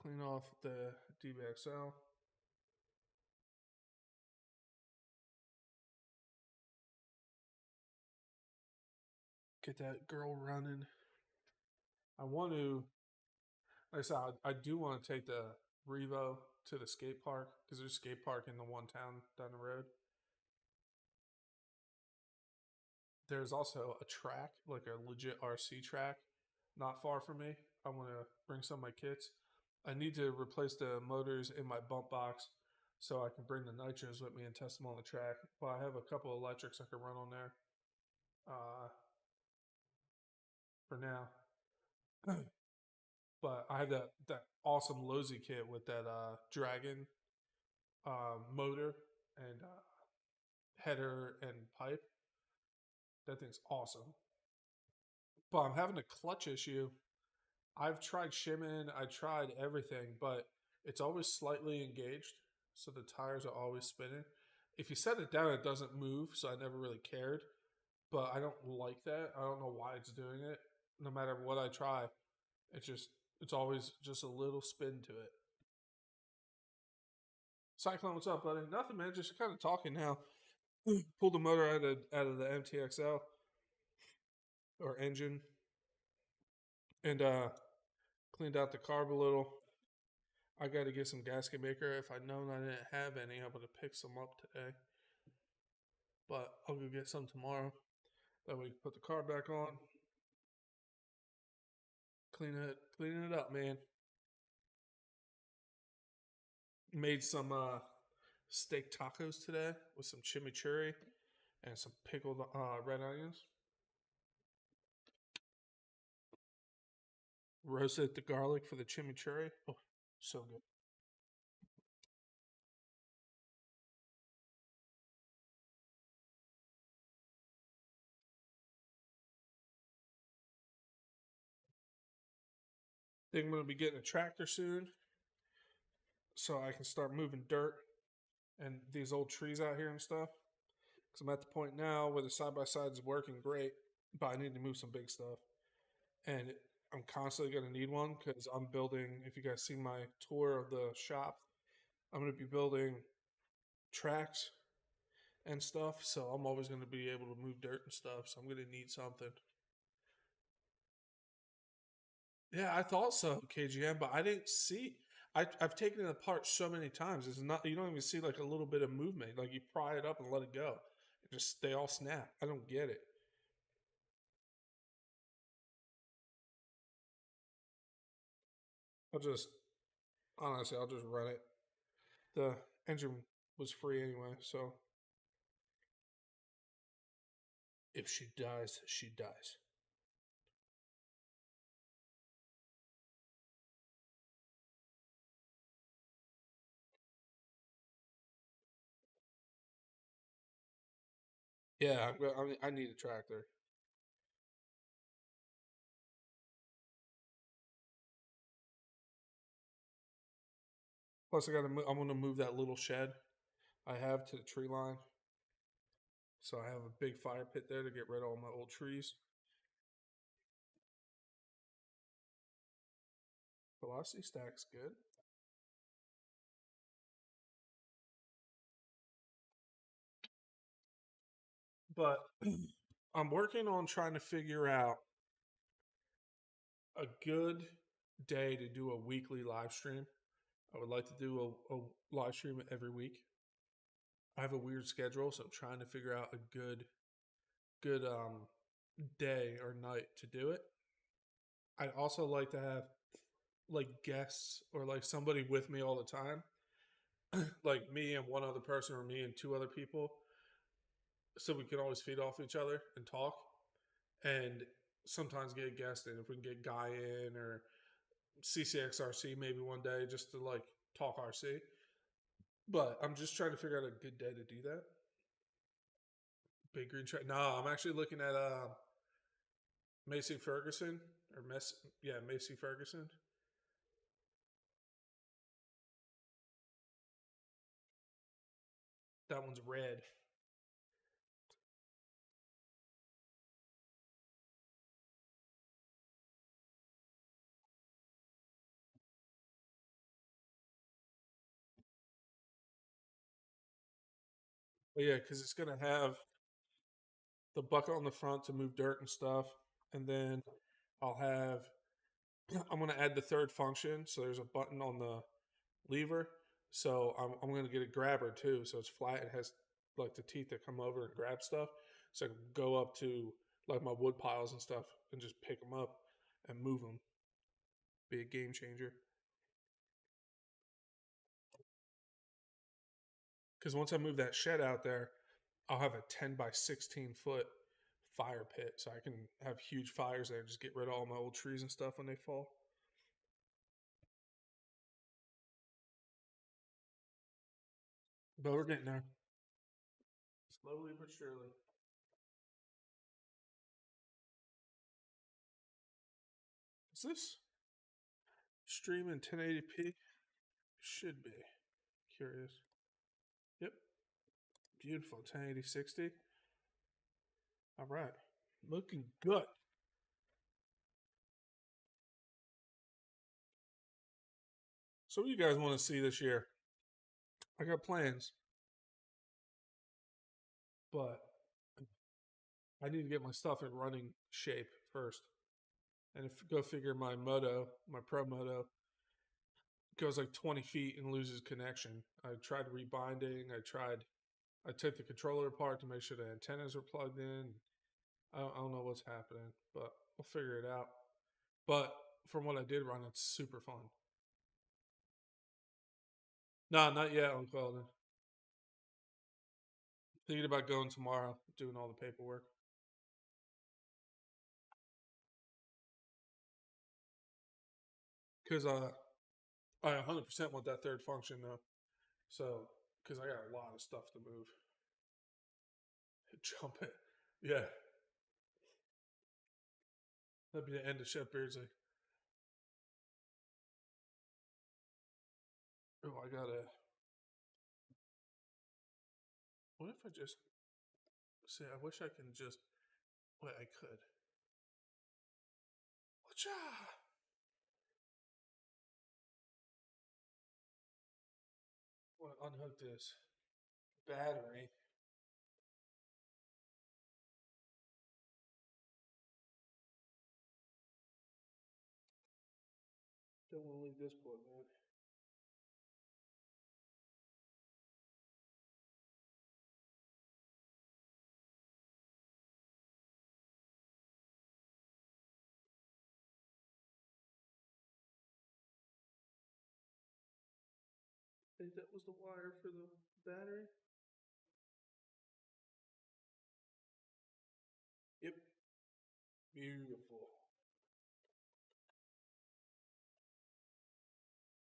Clean off the DBXL. Get that girl running. I want to, like I said, I do want to take the Revo to the skate park because there's a skate park in the one town down the road. There's also a track, like a legit RC track, not far from me. I want to bring some of my kits. I need to replace the motors in my bump box so I can bring the nitros with me and test them on the track. But I have a couple of electrics I can run on there for now. But I have that awesome Lozy kit with that Dragon motor and header and pipe. That thing's awesome. But I'm having a clutch issue. I've tried shimming, I tried everything, but it's always slightly engaged, so the tires are always spinning. If you set it down, it doesn't move, so I never really cared. But I don't like that. I don't know why it's doing it. No matter what I try, it's always just a little spin to it. Cyclone, what's up, buddy? Nothing, man. Just kind of talking now. Pulled the motor out of the MTXL or engine, and cleaned out the carb a little. I got to get some gasket maker. If I'd known I didn't have any, I would have picked some up today. But I'll go get some tomorrow. That way we can put the car back on. Cleaning it up, man. Made some steak tacos today with some chimichurri and some pickled red onions. Roasted the garlic for the chimichurri. Oh, so good. Think I'm going to be getting a tractor soon so I can start moving dirt and these old trees out here and stuff. Because I'm at the point now where the side by side is working great, but I need to move some big stuff. And I'm constantly going to need one because I'm building. If you guys see my tour of the shop, I'm going to be building tracks and stuff. So I'm always going to be able to move dirt and stuff. So I'm going to need something. Yeah, I thought so, KGM, but I didn't see. I've taken it apart so many times. It's not, you don't even see like a little bit of movement. Like you pry it up and let it go. They all snap. I don't get it. I'll just honestly, I'll just run it. The engine was free anyway, so if she dies, she dies. Yeah, I need a tractor. Plus, I'm gonna move that little shed I have to the tree line, so I have a big fire pit there to get rid of all my old trees. Velocity stack's good, but I'm working on trying to figure out a good day to do a weekly live stream. I would like to do a live stream every week. I have a weird schedule, so I'm trying to figure out a good day or night to do it. I'd also like to have like guests or like somebody with me all the time, like me and one other person or me and two other people, so we can always feed off each other and talk. And sometimes get a guest in if we can get Guy in or CCXRC maybe one day just to like talk RC. But I'm just trying to figure out a good day to do that. Big green track. No, I'm actually looking at Macy Ferguson or Macy Ferguson. That one's red. But yeah, because it's gonna have the bucket on the front to move dirt and stuff, and then I'll have I'm gonna add the third function. So there's a button on the lever. So I'm gonna get a grabber too. So it's flat. It has like the teeth that come over and grab stuff. So I can go up to like my wood piles and stuff and just pick them up and move them. Be a game changer. Because once I move that shed out there, I'll have a 10 by 16 foot fire pit. So I can have huge fires there and just get rid of all my old trees and stuff when they fall. But we're getting there. Slowly but surely. Is this streaming 1080p? Should be. Curious. Yep. Beautiful. 1080 60. All right. Looking good. So, what do you guys want to see this year? I got plans, but I need to get my stuff in running shape first. And if go figure, my moto, my pro moto, goes like 20 feet and loses connection. I tried rebinding. I took the controller apart to make sure the antennas are plugged in. I don't know what's happening, but we'll figure it out. But from what I did run, it's super fun. No, not yet on Quelden. Thinking about going tomorrow, doing all the paperwork. Because I 100% want that third function though. So, because I got a lot of stuff to move. Jump it. Yeah. That'd be the end of Chef Beardsley. Oh, I gotta. What if I just. See, I wish I can just. Wait, I could. Whatcha? I want to unhook this battery. Don't want to leave this plug in. I think that was the wire for the battery. Yep. Beautiful.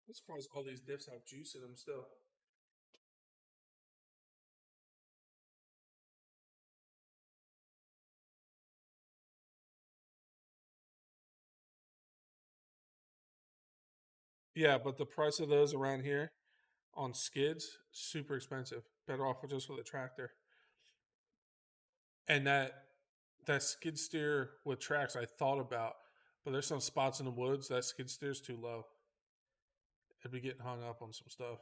I'm surprised all these dips have juice in them still. Yeah, but the price of those around here on skids, super expensive. Better off with just with a tractor. And that skid steer with tracks I thought about, but there's some spots in the woods that skid steer's too low. I'd be getting hung up on some stuff.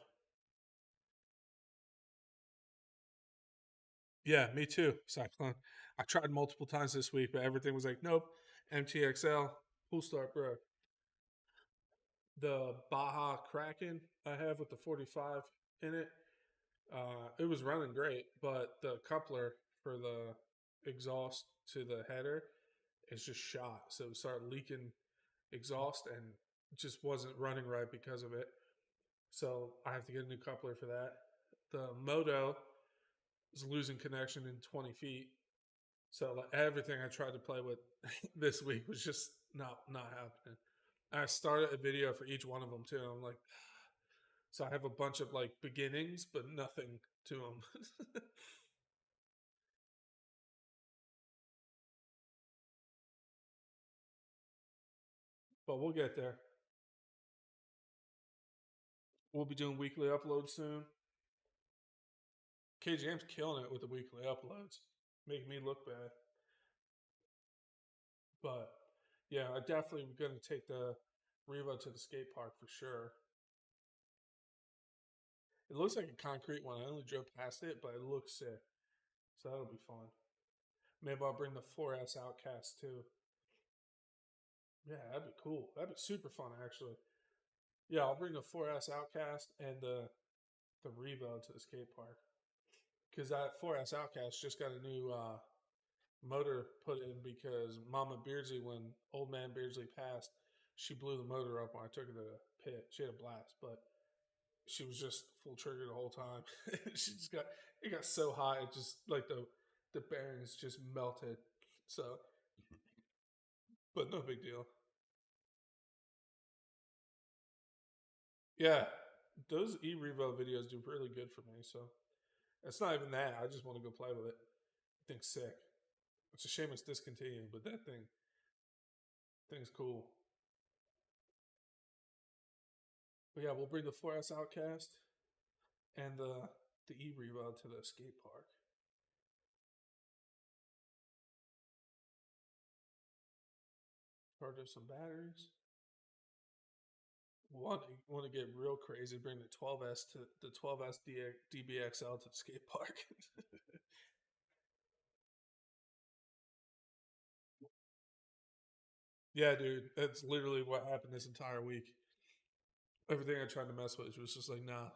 Yeah, me too. Cyclone. I tried multiple times this week, but everything was like, nope. MTXL, full start, bro. The Baja Kraken I have with the 45 in it, it was running great, but the coupler for the exhaust to the header is just shot. So it started leaking exhaust and just wasn't running right because of it. So I have to get a new coupler for that. The Moto is losing connection in 20 feet. So like everything I tried to play with this week was just not happening. I started a video for each one of them too. I'm like, so I have a bunch of like beginnings, but nothing to them. But we'll get there. We'll be doing weekly uploads soon. KJM's killing it with the weekly uploads, making me look bad. But yeah, I definitely am going to take the Revo to the skate park for sure. It looks like a concrete one. I only drove past it, but it looks sick. So that'll be fun. Maybe I'll bring the 4S Outcast too. Yeah, that'd be cool. That'd be super fun actually. Yeah, I'll bring the 4S Outcast and the Revo to the skate park because that 4S Outcast just got a new motor put in because Mama Beardsley, when old man Beardsley passed, she blew the motor up when I took her to the pit. She had a blast, but she was just full trigger the whole time. She just got it got so hot, it just like the bearings just melted. So, but no big deal. Yeah, those E Revo videos do really good for me. So it's not even that. I just want to go play with it. I think sick. It's a shame it's discontinued, but that thing's cool. But yeah, we'll bring the 4S Outcast and the E Revo to the skate park. Charge up some batteries. Want to get real crazy? Bring the 12S to the 12S DBXL to the skate park. Yeah, dude, that's literally what happened this entire week. Everything I tried to mess with was just like, nah.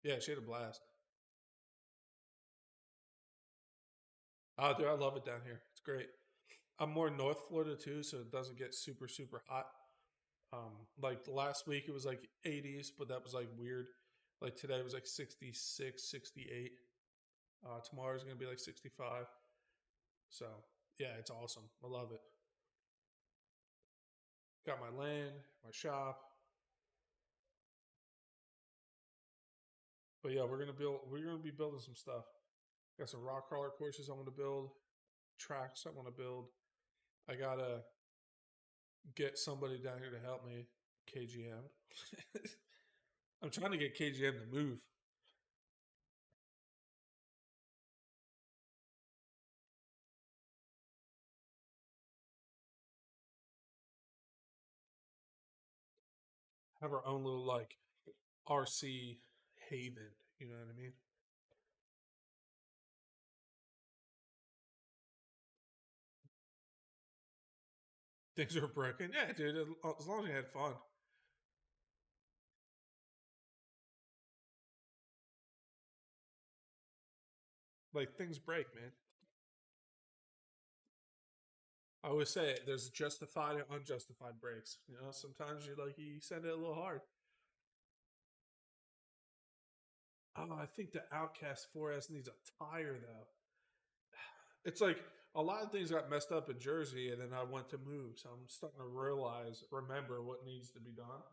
Yeah, she had a blast. Oh, dude, I love it down here. It's great. I'm more North Florida too, so it doesn't get super hot. Like last week it was like 80s, but that was like weird. Like today it was like 66, 68. Tomorrow's gonna be like 65. So yeah, it's awesome. I love it. Got my land, my shop. But yeah, we're gonna be building some stuff. Got some rock crawler courses I want to build, tracks I want to build. I gotta get somebody down here to help me, KGM. I'm trying to get KGM to move. Have our own little like RC haven. You know what I mean? Things are broken. Yeah, dude. As long as you had fun, like things break, man. I always say it, there's justified and unjustified breaks. You know, sometimes you send it a little hard. Oh, I think the Outcast 4S needs a tire though. It's like a lot of things got messed up in Jersey, and then I went to move, so I'm starting to remember what needs to be done.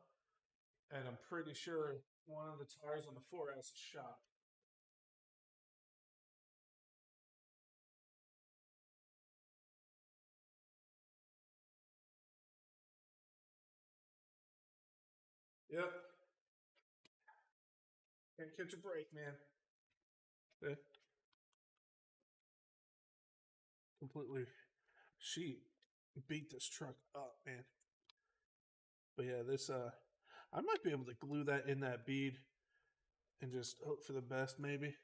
And I'm pretty sure one of the tires on the 4S is shot. Yep. Can't catch a break, man. Yeah. Completely. She beat this truck up, man. But yeah, this I might be able to glue that in that bead and just hope for the best, maybe.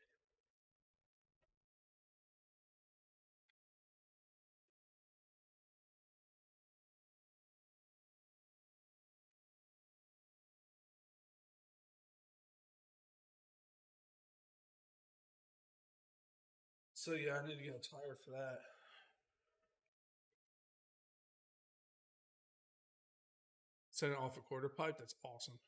So yeah, I need to get a tire for that. Set it off a quarter pipe. That's awesome.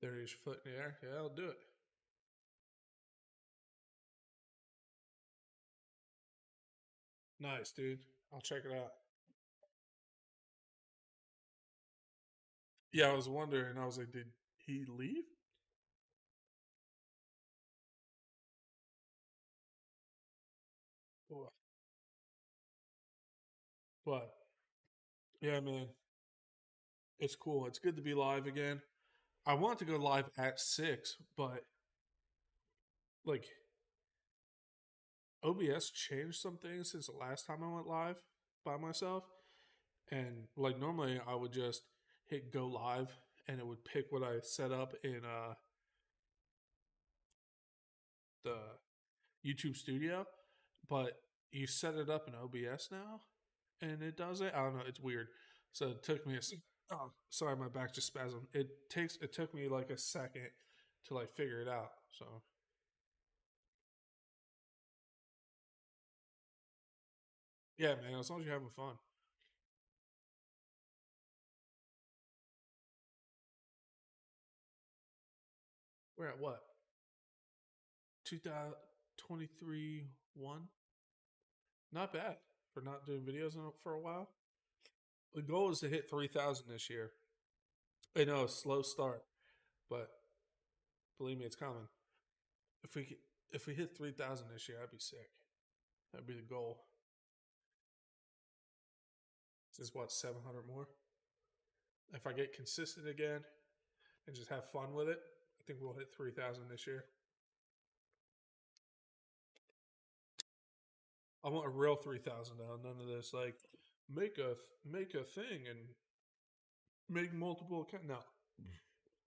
There is your foot in the air. Yeah, I'll do it. Nice, dude. I'll check it out. Yeah, I was wondering. I was like, did he leave? What? But yeah, man, it's cool. It's good to be live again. I want to go live at 6, but like OBS changed some things since the last time I went live by myself. And like normally I would just hit go live and it would pick what I set up in the YouTube studio, but you set it up in OBS now and it does it. I don't know, it's weird. So it took me oh, sorry, my back just spasmed. It took me like a second to like figure it out. So yeah, man, as long as you're having fun. We're at what? 2023 1? Not bad for not doing videos for a while. The goal is to hit 3,000 this year. I know, slow start, but believe me, it's coming. If we if we hit 3,000 this year, I'd be sick. That'd be the goal. This is what 700 more. If I get consistent again and just have fun with it, I think we'll hit 3,000 this year. I want a real 3,000 now. None of this like make a thing and make multiple accounts. No,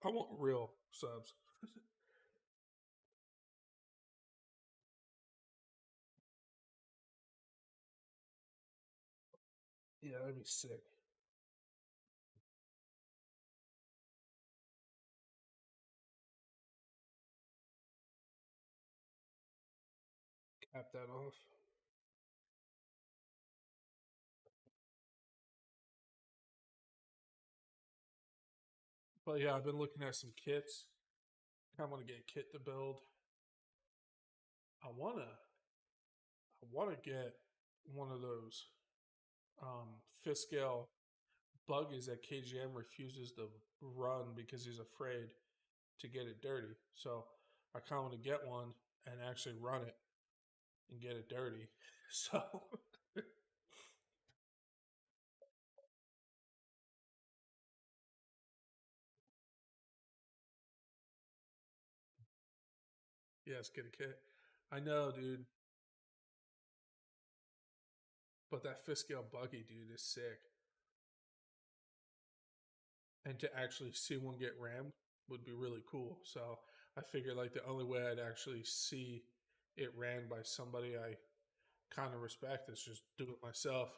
I want real subs. Yeah, that'd be sick. Cap that off. But yeah, I've been looking at some kits. I want to get a kit to build. I wanna get one of those fifth scale buggies that KGM refuses to run because he's afraid to get it dirty. So I kind of want to get one and actually run it and get it dirty. So yes, get a kit. I know, dude, but that fifth scale buggy, dude, is sick. And to actually see one get rammed would be really cool. So I figured like the only way I'd actually see it ran by somebody I kind of respect is just do it myself.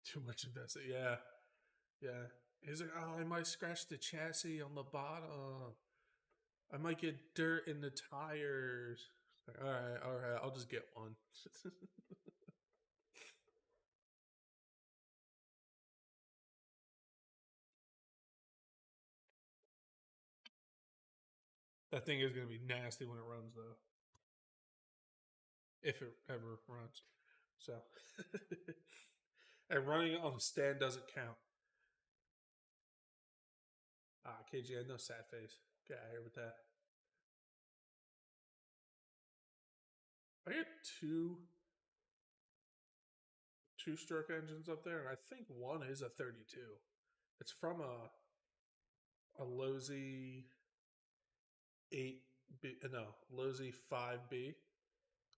Too much invested. Yeah. Yeah. He's like, oh, I might scratch the chassis on the bottom. I might get dirt in the tires. Like, all right, I'll just get one. That thing is going to be nasty when it runs, though. If it ever runs. So, and running it on a stand doesn't count. KG, no sad face. Get out of here with that. I got two-stroke engines up there, and I think one is a 32. It's from a Lozi 8B, no, Lozi 5B.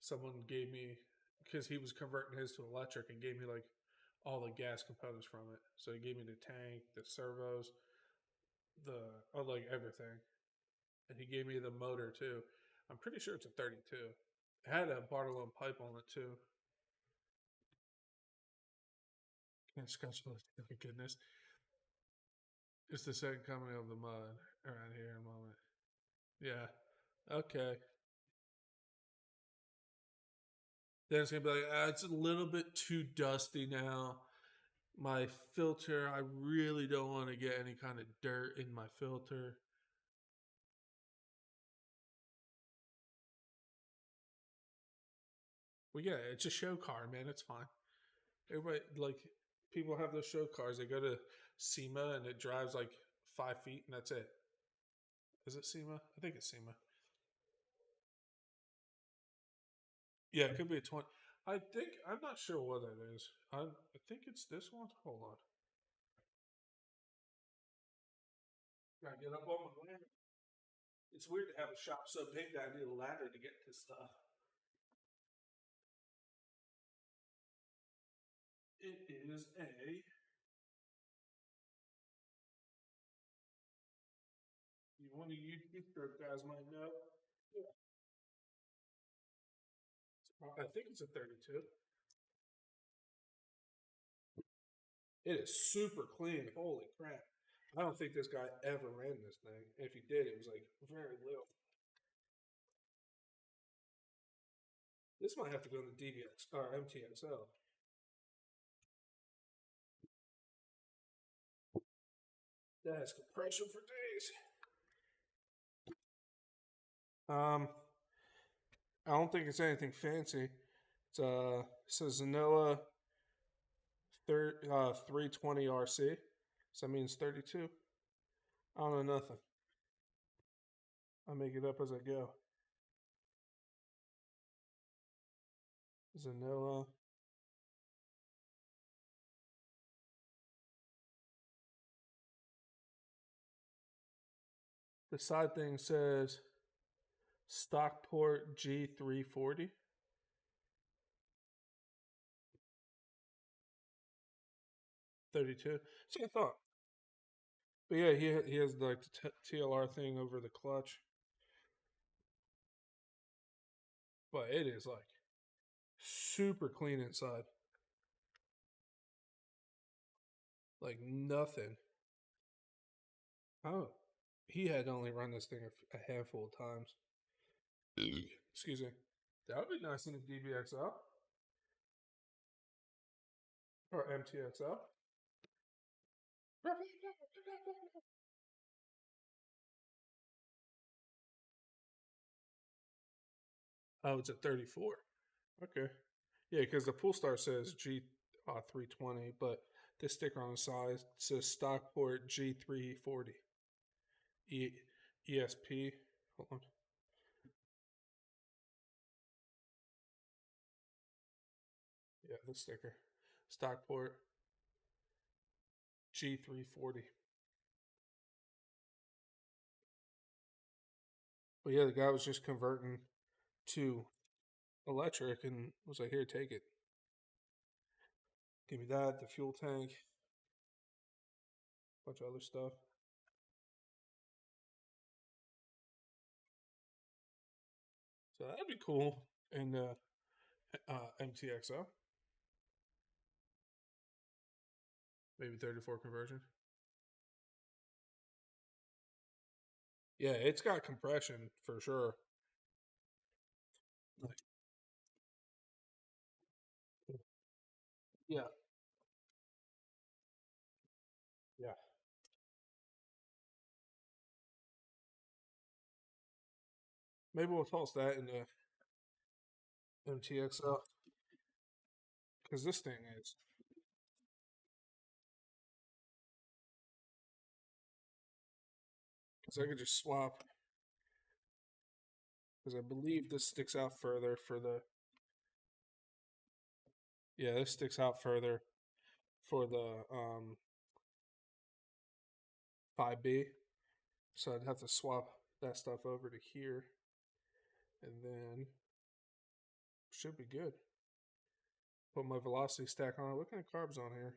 Someone gave me, because he was converting his to electric, and gave me like all the gas components from it. So he gave me the tank, the servos, like everything, and he gave me the motor too. I'm pretty sure it's a 32. It had a Bartolone pipe on it too. Can't scratch the oh goodness. It's the second coming of the mud around here in a moment. Yeah. Okay. Then it's gonna be like, it's a little bit too dusty now. My filter, I really don't want to get any kind of dirt in my filter. Well, yeah, it's a show car, man. It's fine. Everybody, like, people have those show cars. They go to SEMA and it drives like 5 feet and that's it. Is it SEMA? I think it's SEMA. Yeah, it could be a 20. I'm not sure what that is. I think it's this one. Hold on. Gotta get up on my ladder. It's weird to have a shop so big that I need a ladder to get to stuff. It is a. One of you two guys might know. Yeah. I think it's a 32. It is super clean. Holy crap. I don't think this guy ever ran this thing. If he did, it was like very little. This might have to go in the DVX or MTXL. That has compression for days. I don't think it's anything fancy. It says Zanoa 320 RC. So that means 32. I don't know nothing. I make it up as I go. Zanoa. The side thing says Stockport G340. 32. See, I thought. But yeah, he has like the TLR thing over the clutch. But it is like super clean inside. Like nothing. Oh, he had only run this thing a handful of times. Excuse me. That would be nice in a DBXL or MTXL. Oh, it's a 34. Okay. Yeah, because the Poolstar says G 320, but this sticker on the side says Stockport G340. ESP. Hold on. Yeah, the sticker. Stockport G340. But yeah, the guy was just converting to electric and was like, here, take it. Give me that, the fuel tank, a bunch of other stuff. So that'd be cool in the MTXL. Maybe 34 conversion. Yeah, it's got compression for sure. Like, yeah, yeah. Maybe we'll toss that in the MTXL because this thing is. Because I could just swap. Because I believe this sticks out further for the Yeah, this sticks out further for the 5B. So I'd have to swap that stuff over to here, and then should be good. Put my velocity stack on it. What kind of carbs on here?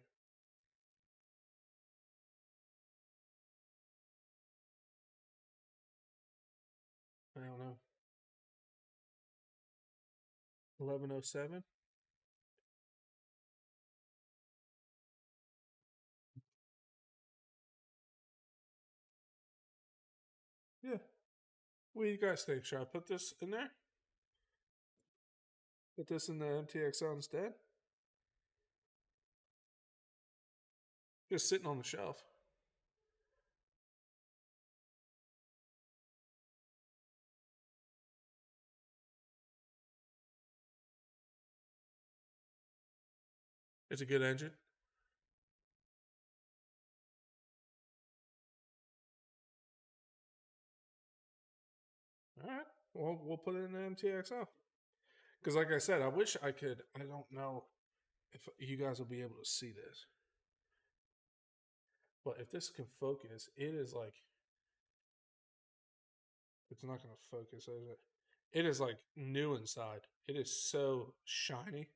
I don't know. 1107. Yeah. What do you guys think? Should I put this in there? Put this in the MTXL instead? Just sitting on the shelf. It's a good engine. All right. Well, we'll put it in the MTXL. Because, like I said, I wish I could. I don't know if you guys will be able to see this. But if this can focus, it is like. It's not going to focus, is it? It is like new inside. It is so shiny.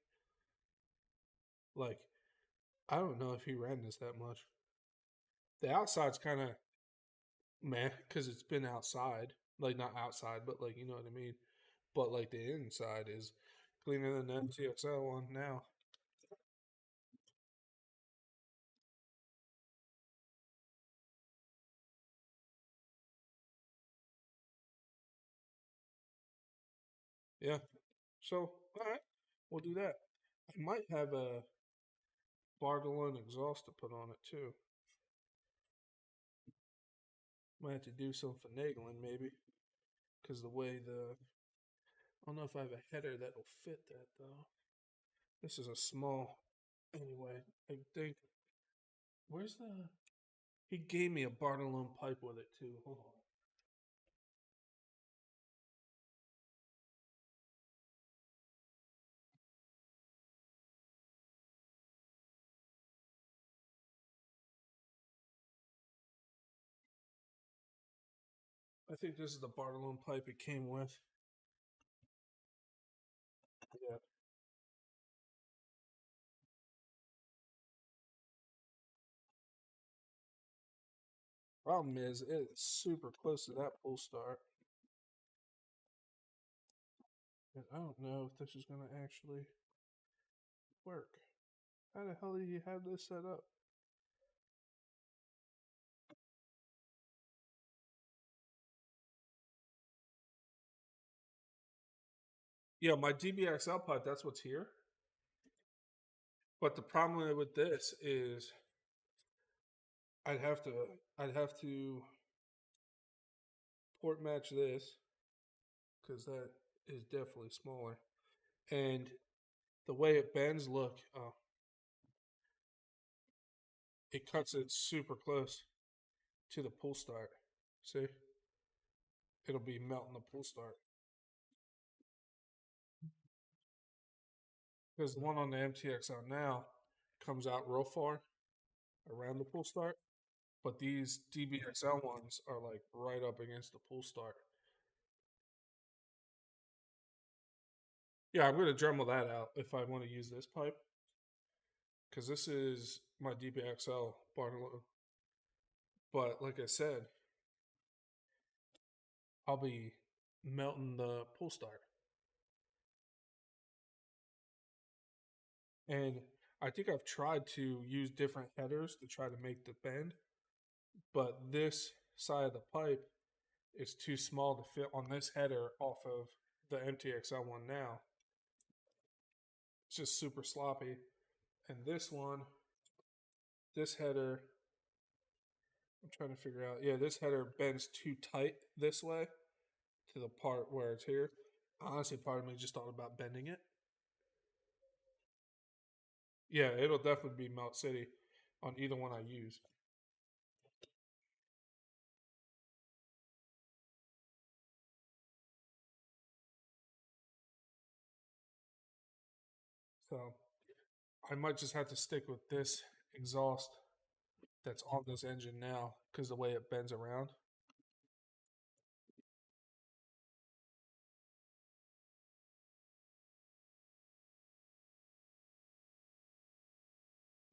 Like, I don't know if he ran this that much. The outside's kind of meh because it's been outside. Like, not outside, but like, you know what I mean? But like, the inside is cleaner than the MTXL one now. Yeah. So, all right, we'll do that. I might have a Bartolone exhaust to put on it too. Might have to do some finagling maybe, because the way the I don't know if I have a header that'll fit that though. This is a small. Anyway, I think where's the? He gave me a Bartolone pipe with it too. Hold on. I think this is the Bartolone pipe it came with. Yeah. Problem is, it's super close to that pull start. And I don't know if this is going to actually work. How the hell do you have this set up? Yeah, my DBXL pipe, that's what's here. But the problem with this is I'd have to I'd have to port match this because that is definitely smaller. And the way it bends, look, it cuts it super close to the pull start. See? It'll be melting the pull start. Because the one on the MTXL now comes out real far around the pull start. But these DBXL ones are like right up against the pull start. Yeah, I'm going to Dremel that out if I want to use this pipe. Because this is my DBXL Bartolo. But like I said, I'll be melting the pull start. And I think I've tried to use different headers to try to make the bend. But this side of the pipe is too small to fit on this header off of the MTXL one now. It's just super sloppy. And this one, this header, I'm trying to figure out. Yeah, this header bends too tight this way to the part where it's here. Honestly, part of me just thought about bending it. Yeah, it'll definitely be Melt City on either one I use. So I might just have to stick with this exhaust that's on this engine now because the way it bends around.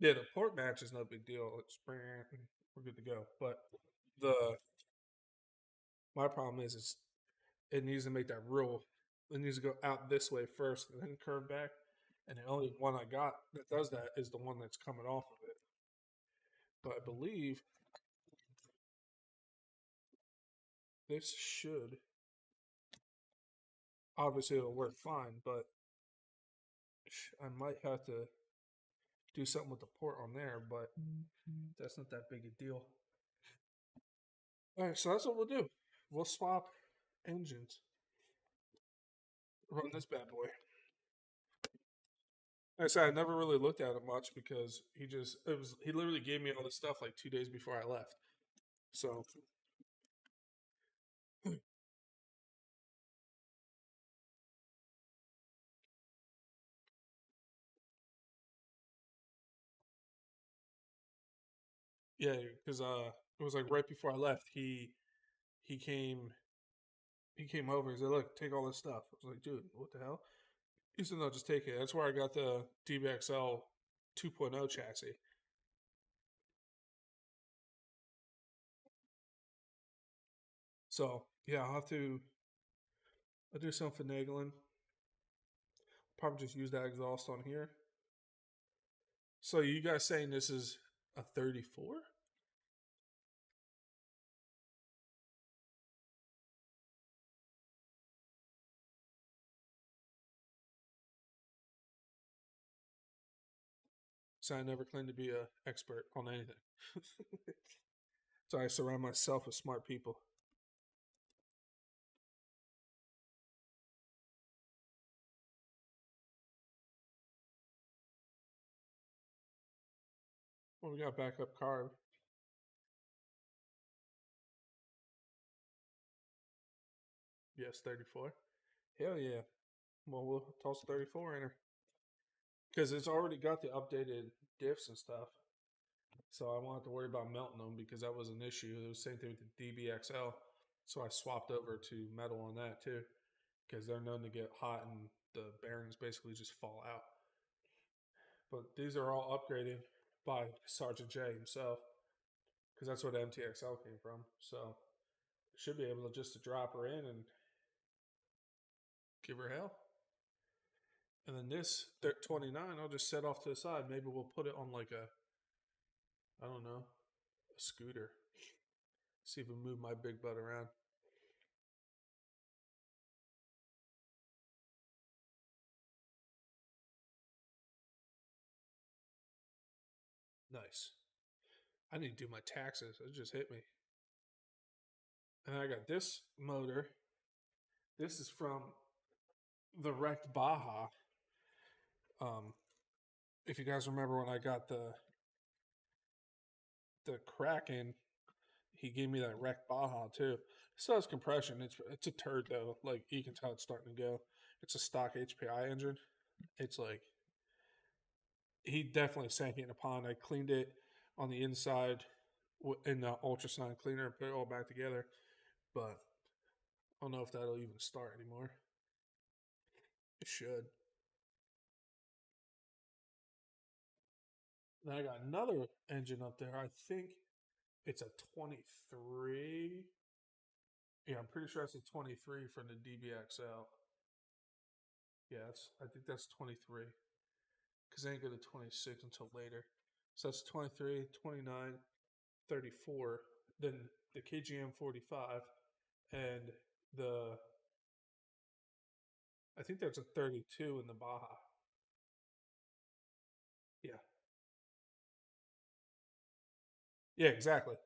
Yeah, the port match is no big deal. We're good to go. But the my problem is it needs to make that real. It needs to go out this way first and then curve back. And the only one I got that does that is the one that's coming off of it. But I believe this should obviously it'll work fine, but I might have to do something with the port on there, but that's not that big a deal. All right, so that's what we'll do. We'll swap engines. Run this bad boy. Like I said, I never really looked at it much because he literally gave me all this stuff like 2 days before I left. So yeah, because it was like right before I left. He came he came over. He said, "Look, take all this stuff." I was like, "Dude, what the hell?" He said, "No, just take it." That's where I got the DBXL 2.0 chassis. So yeah, I'll do some finagling. Probably just use that exhaust on here. So you guys saying this is a 34? So I never claimed to be an expert on anything. So I surround myself with smart people. Well, we got backup carb. Yes, 34. Hell yeah. Well, we'll toss 34 in her because it's already got the updated diffs and stuff. So I won't have to worry about melting them because that was an issue. It was the same thing with the DBXL. So I swapped over to metal on that too because they're known to get hot and the bearings basically just fall out. But these are all upgraded by Sergeant J himself because that's where the MTXL came from. So should be able to just to drop her in and give her hell. And then this 29, I'll just set off to the side. Maybe we'll put it on like I don't know, a scooter. See if we move my big butt around. Nice. I need to do my taxes. It just hit me. And I got this motor. This is from the wrecked Baja. Um, if you guys remember when I got the Kraken, he gave me that wrecked Baja too. Still has compression. It's a turd though. Like you can tell it's starting to go. It's a stock HPI engine. It's like he definitely sank it in a pond. I cleaned it on the inside in the ultrasonic cleaner and put it all back together. But I don't know if that'll even start anymore. It should. Then I got another engine up there. I think it's a 23. Yeah, I'm pretty sure it's a 23 from the DBXL. Yeah, I think that's 23 because they ain't go to 26 until later. So that's 23, 29, 34. Then the KGM 45 and the I think there's a 32 in the Baja. Yeah. Yeah, exactly.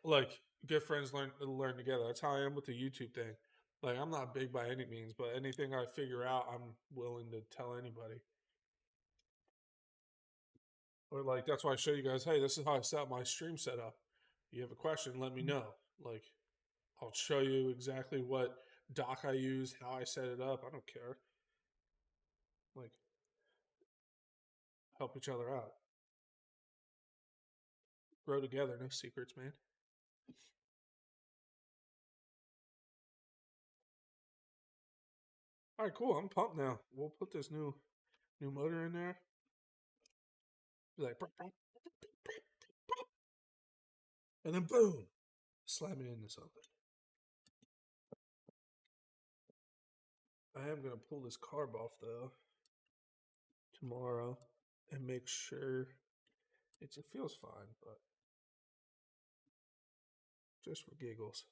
Like good friends learn together. That's how I am with the YouTube thing. Like I'm not big by any means, but anything I figure out, I'm willing to tell anybody. Or like that's why I show you guys, hey, this is how I set up my stream setup. You have a question, let me know. Like I'll show you exactly what dock I use, how I set it up. I don't care. Like help each other out, grow together. No secrets, man. All right, cool. I'm pumped now. We'll put this new motor in there. Be like, and then boom, slam it into something. I am gonna pull this carb off though tomorrow and make sure it feels fine, but just for giggles.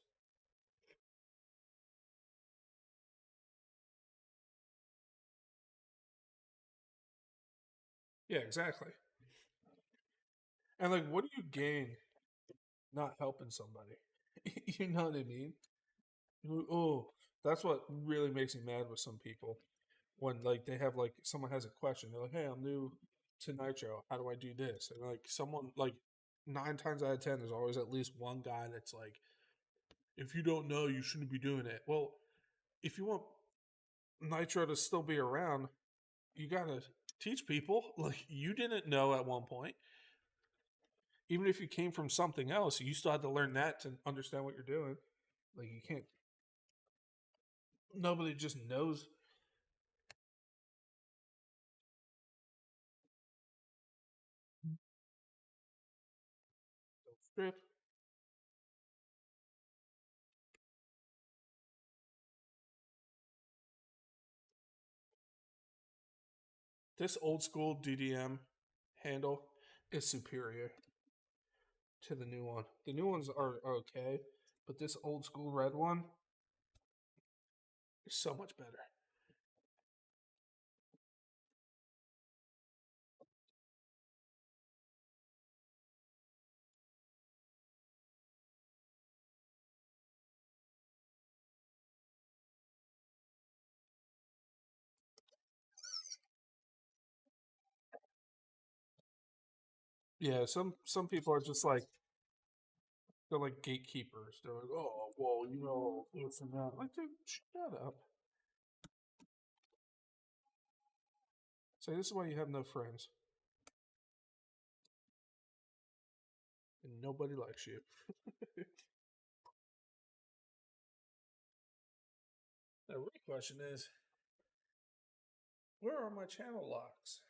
Yeah, exactly. And like, what do you gain not helping somebody? You know what I mean? Oh, that's what really makes me mad with some people when like they have like someone has a question. They're like, "Hey, I'm new to Nitro. How do I do this?" And like someone like 9 times out of 10, there's always at least one guy that's like, "If you don't know, you shouldn't be doing it." Well, if you want Nitro to still be around, you gotta teach people. Like you didn't know at one point, even if you came from something else, you still had to learn that to understand what you're doing. Like you can't. Nobody just knows. Script. This old school DDM handle is superior to the new one. The new ones are okay, but this old school red one is so much better. Yeah, some people are just like they're like gatekeepers. They're like, oh, well, you know, this and that. Like, dude, shut up. Say this is why you have no friends and nobody likes you. The real question is, where are my channel locks?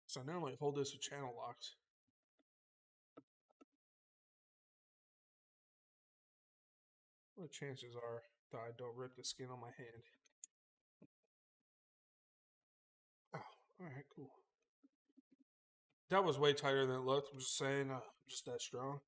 So I normally hold this with channel locks. What the chances are that I don't rip the skin on my hand? Oh, all right, cool. That was way tighter than it looked. I'm just saying, I'm just that strong.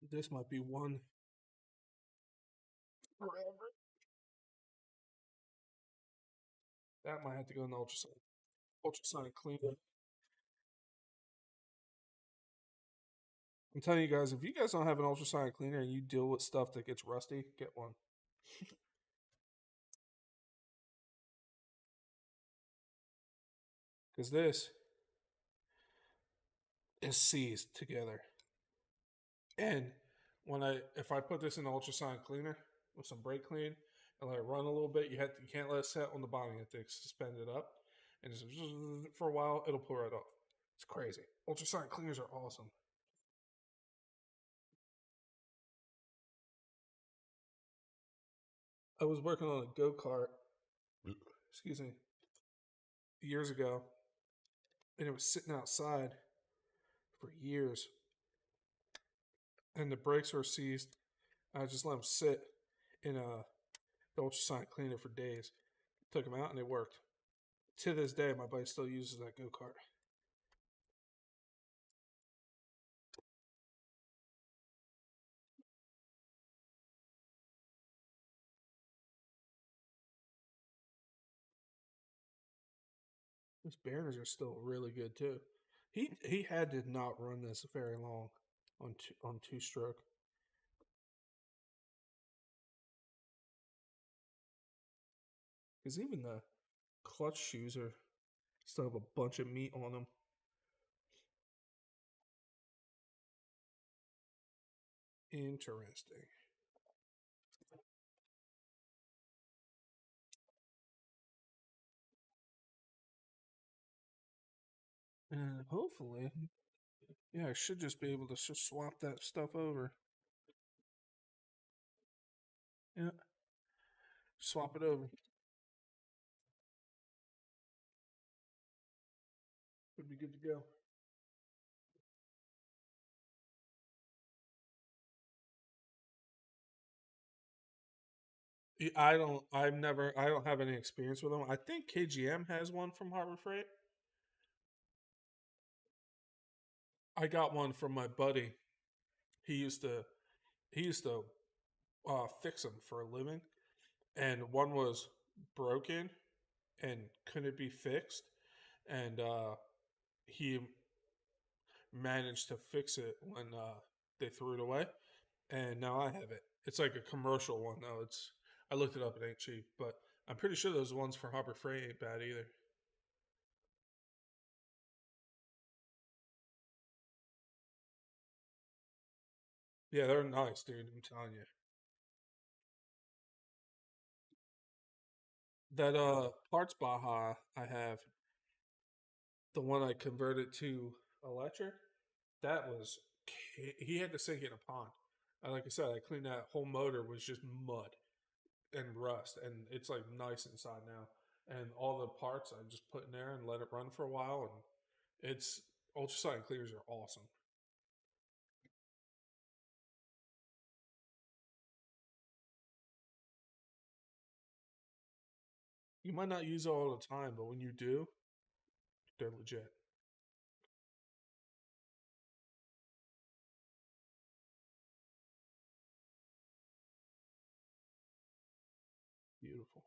This might be one forever. That might have to go in the ultrasonic cleaner. I'm telling you guys, if you guys don't have an ultrasonic cleaner and you deal with stuff that gets rusty, get one. Because this is seized together. And if I put this in the ultrasonic cleaner with some brake clean and let it run a little bit, you can't let it set on the bottom. You have to suspend it up, and just for a while it'll pull right off. It's crazy. Ultrasonic cleaners are awesome. I was working on a go kart, excuse me, years ago, and it was sitting outside for years, and the brakes were seized. I just let them sit in the ultrasonic cleaner for days. Took them out, and it worked. To this day, my bike still uses that go kart. His bearings are still really good too. He had to not run this very long on two stroke. Because even the clutch shoes are still have a bunch of meat on them. Interesting. And hopefully, yeah, I should just be able to just swap that stuff over. Yeah, swap it over. Would be good to go. I don't. I've never. I don't have any experience with them. I think KGM has one from Harbor Freight. I got one from my buddy. He used to. He used to fix them for a living, and one was broken and couldn't be fixed, and he managed to fix it when they threw it away, and now I have it. It's like a commercial one though. It's I looked it up. It ain't cheap, but I'm pretty sure those ones for Harbor Freight ain't bad either. Yeah, they're nice, dude. I'm telling you. That parts Baja I have, the one I converted to electric, that was he had to sink in a pond. And like I said, I cleaned that whole motor was just mud and rust, and it's like nice inside now. And all the parts I just put in there and let it run for a while, and it's ultrasonic cleaners are awesome. You might not use it all the time, but when you do, they're legit. Beautiful.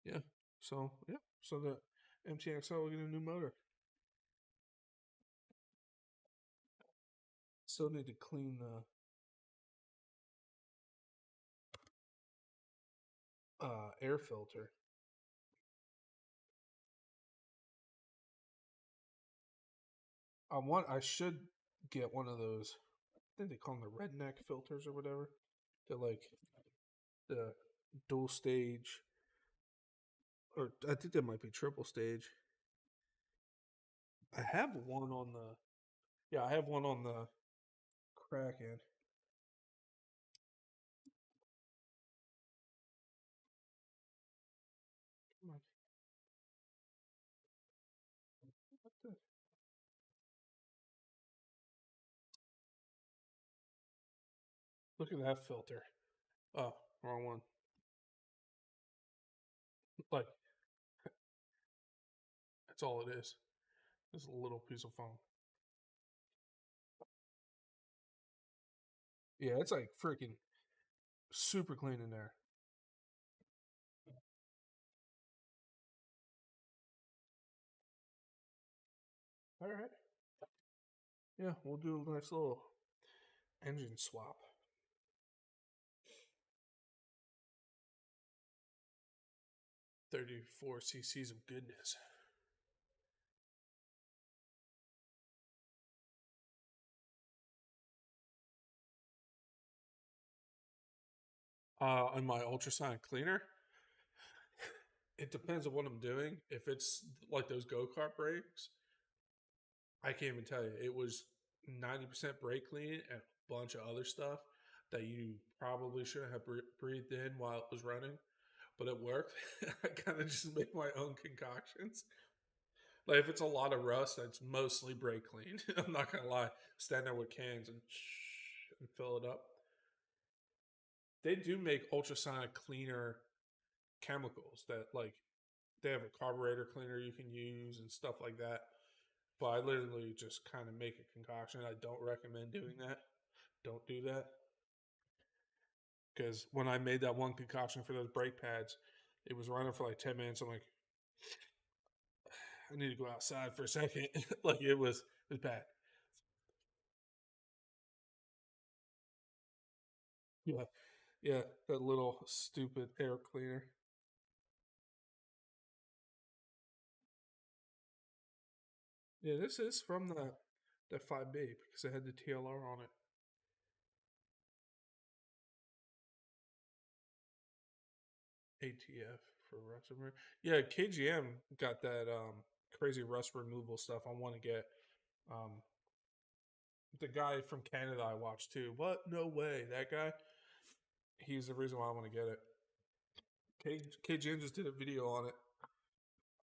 Yeah. So yeah. So the MTXL will get a new motor. Still need to clean the air filter. I should get one of those. I think they call them the redneck filters or whatever. They're like the dual stage, or I think that might be triple stage. I have one on the yeah, I have one on the Kraken. Come on, what the? Look at that filter. Oh, wrong one. Like that's all it is. It's a little piece of foam. Yeah, it's like freaking super clean in there. All right. Yeah, we'll do a nice little engine swap. 34 cc's of goodness. On my ultrasonic cleaner, it depends on what I'm doing. If it's like those go kart brakes, I can't even tell you. It was 90% brake clean and a bunch of other stuff that you probably shouldn't have breathed in while it was running, but it worked. I kind of just make my own concoctions. Like if it's a lot of rust, that's mostly brake clean. I'm not gonna lie. Stand there with cans and fill it up. They do make ultrasonic cleaner chemicals that like they have a carburetor cleaner you can use and stuff like that. But I literally just kind of make a concoction. I don't recommend doing that. Don't do that because when I made that one concoction for those brake pads, it was running for like 10 minutes. I'm like, I need to go outside for a second. Like it was bad. Yeah, yeah, that little stupid air cleaner. Yeah, this is from the 5B because it had the TLR on it. ATF for rust removal. Yeah, KGM got that crazy rust removal stuff. I want to get um the guy from Canada I watched too. What? No way. That guy. He's the reason why I want to get it. KGM just did a video on it.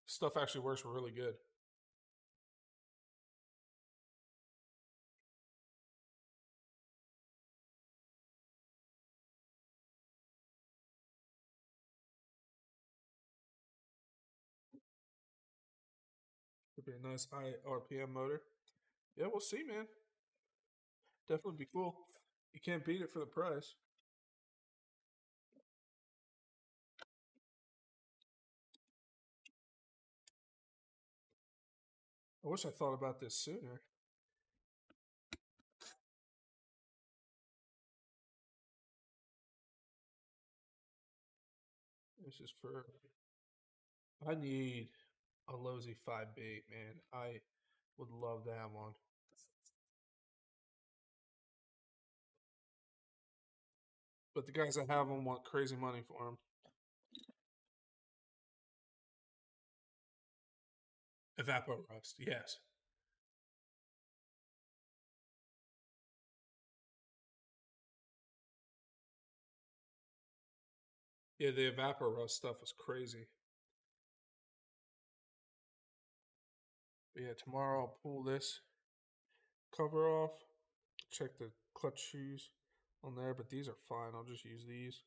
Stuff actually works really good. Could be a nice high RPM motor. Yeah, we'll see, man. Definitely be cool. You can't beat it for the price. I wish I thought about this sooner. This is for. I need a Lozy 5B, man. I would love to have one. But the guys that have them want crazy money for them. Evaporust, yes. Yeah, the Evaporust stuff was crazy. But yeah, tomorrow I'll pull this cover off, check the clutch shoes on there, but these are fine. I'll just use these.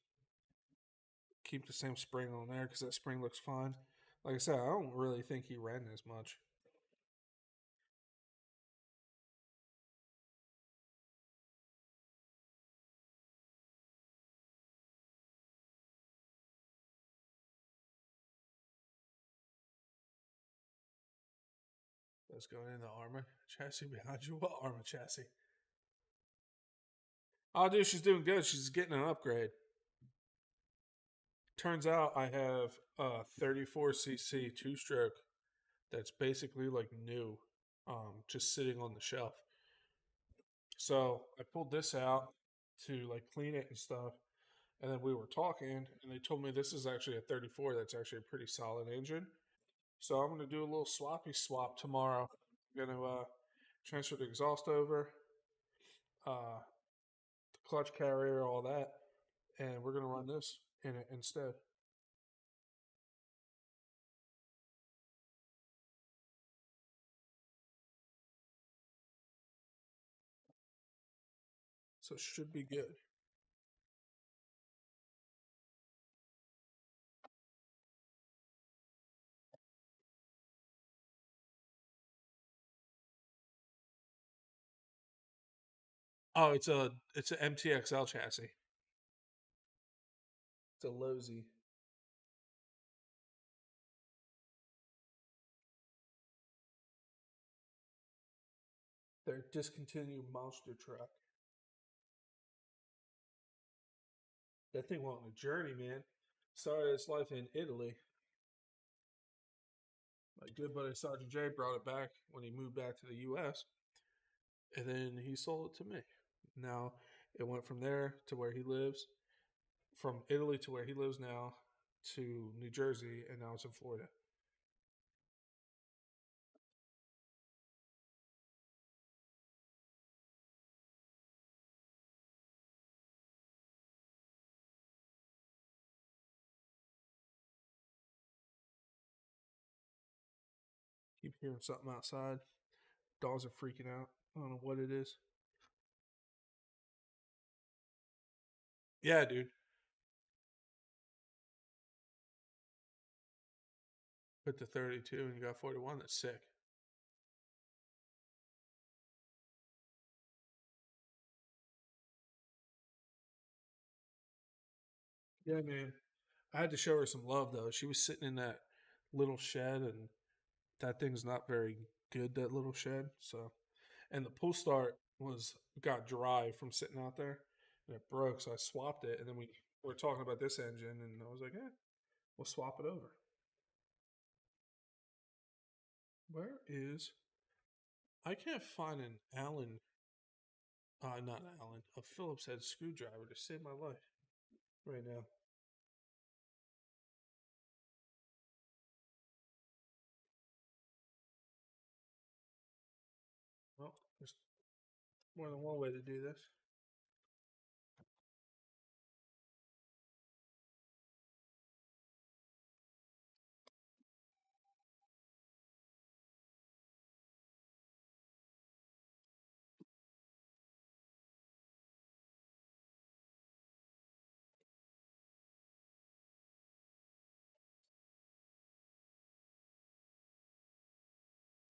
Keep the same spring on there because that spring looks fine. Like I said, I don't really think he ran as much. Let's go in the armor chassis behind you. What armor chassis? Oh, dude, she's doing good. She's getting an upgrade. Turns out I have a 34cc two stroke that's basically like new, just sitting on the shelf. So I pulled this out to like clean it and stuff. And then we were talking, and they told me this is actually a 34 that's actually a pretty solid engine. So I'm going to do a little swappy swap tomorrow. I'm going to transfer the exhaust over, the clutch carrier, all that. And we're going to run this in it instead. So it should be good. Oh, it's a MTXL chassis. It's a Lozy. Their discontinued monster truck. That thing went on a journey, man. Started its life in Italy. My good buddy Sergeant J brought it back when he moved back to the U.S. And then he sold it to me. Now it went from there to where he lives, from Italy to where he lives now, to New Jersey, and now it's in Florida. Keep hearing something outside. Dogs are freaking out. I don't know what it is. Yeah, dude. Put the 32 and you got 41. That's sick. Yeah, man. I had to show her some love though. She was sitting in that little shed, and that thing's not very good, that little shed. So, and the pull start got dry from sitting out there, and it broke. So I swapped it, and then we were talking about this engine, and I was like, we'll swap it over. Where is? I can't find an Allen, not an Allen, a Phillips head screwdriver to save my life right now. Well, there's more than one way to do this.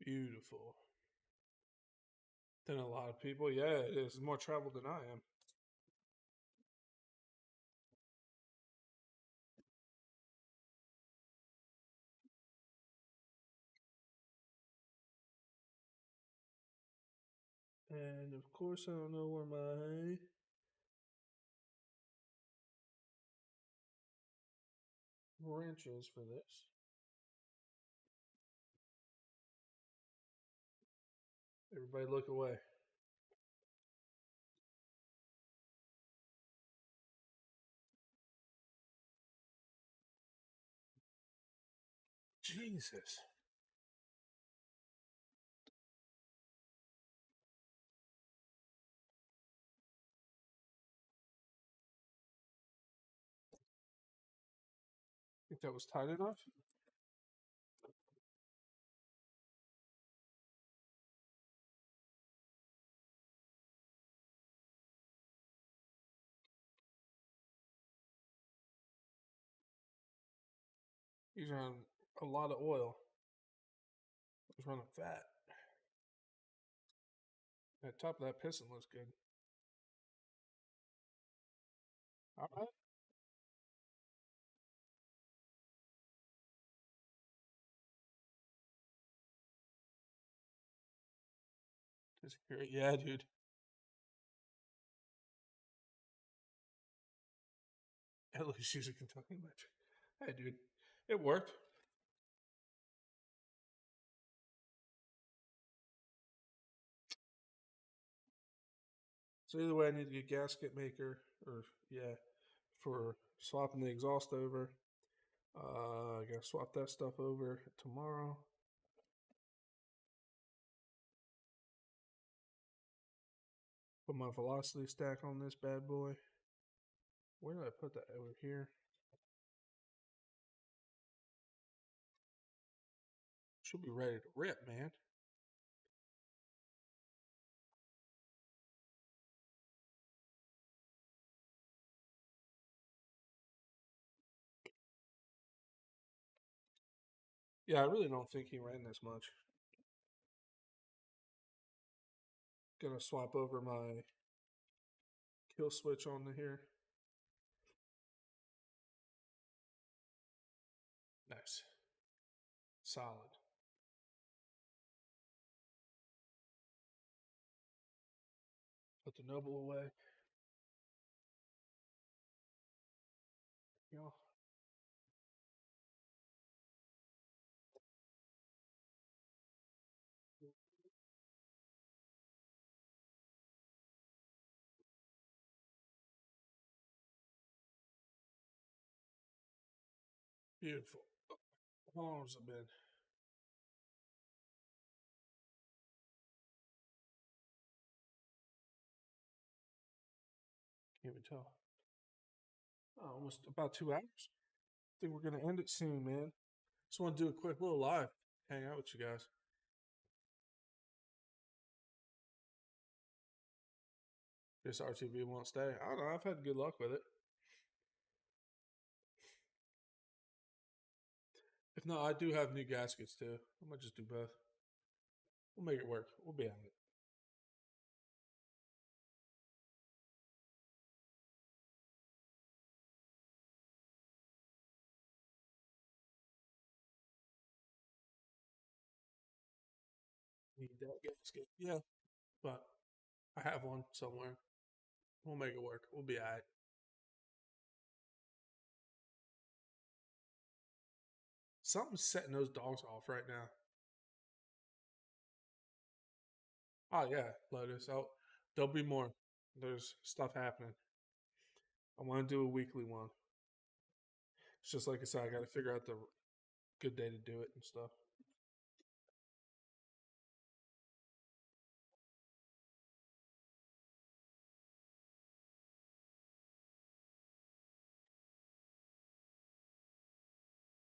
Beautiful. Than a lot of people. Yeah, it is more traveled than I am. And of course, I don't know where my wrench is for this. Everybody look away. Jesus. Think that was tight enough? He's on a lot of oil. He's running fat. The top of that piston looks good. All right. Just great. Yeah, dude. At least she's a Kentucky match. Hey, dude. It worked. So either way, I need to get gasket maker, or yeah, for swapping the exhaust over. I gotta swap that stuff over tomorrow. Put my velocity stack on this bad boy. Where did I put that? Over here. Should be ready to rip, man. Yeah, I really don't think he ran this much. Gonna swap over my kill switch on here. Nice. Solid. Put the Noble away. You know, beautiful. How long has it been? Can't even tell. Oh, almost about 2 hours. I think we're gonna end it soon, man. Just want to do a quick little live, hang out with you guys. This RTV won't stay. I don't know. I've had good luck with it. If not, I do have new gaskets too. I might just do both. We'll make it work. We'll be on it. Need that gasket. Yeah, but I have one somewhere. We'll make it work. We'll be alright. Something's setting those dogs off right now. Oh yeah, Lotus. Oh, there'll be more. There's stuff happening. I want to do a weekly one. It's just like I said, I got to figure out the good day to do it and stuff.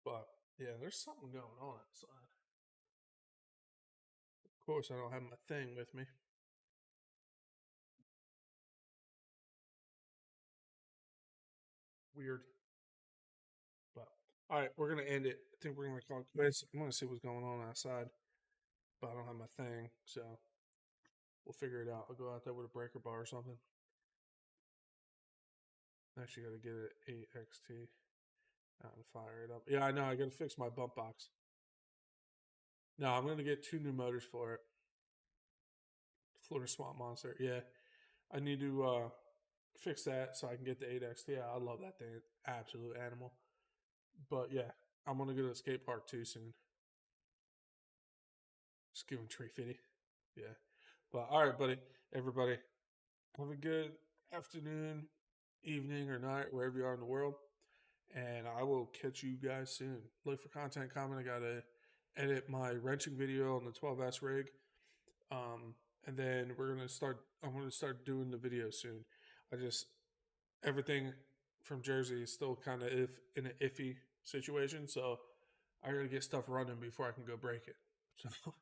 But yeah, there's something going on outside. Of course, I don't have my thing with me. Weird. But all right, we're gonna end it. I think we're gonna call it quits. I'm gonna see what's going on outside, but I don't have my thing, so we'll figure it out. I'll go out there with a breaker bar or something. Actually, got to get an 8XT out and fire it up. Yeah, I know. I got to fix my bump box. No, I'm gonna get two new motors for it. Florida Swamp Monster. Yeah, I need to fix that so I can get the 8XT. Yeah, I love that thing. Absolute animal. But yeah, I'm gonna go to the skate park too soon. Just give him 350. Yeah. But all right, buddy. Everybody, have a good afternoon, evening, or night, wherever you are in the world. And I will catch you guys soon. Look for content coming. I gotta edit my wrenching video on the 12S rig. And then we're gonna start. I'm gonna start doing the video soon. I just everything from Jersey is still kind of in an iffy situation, so I gotta get stuff running before I can go break it. So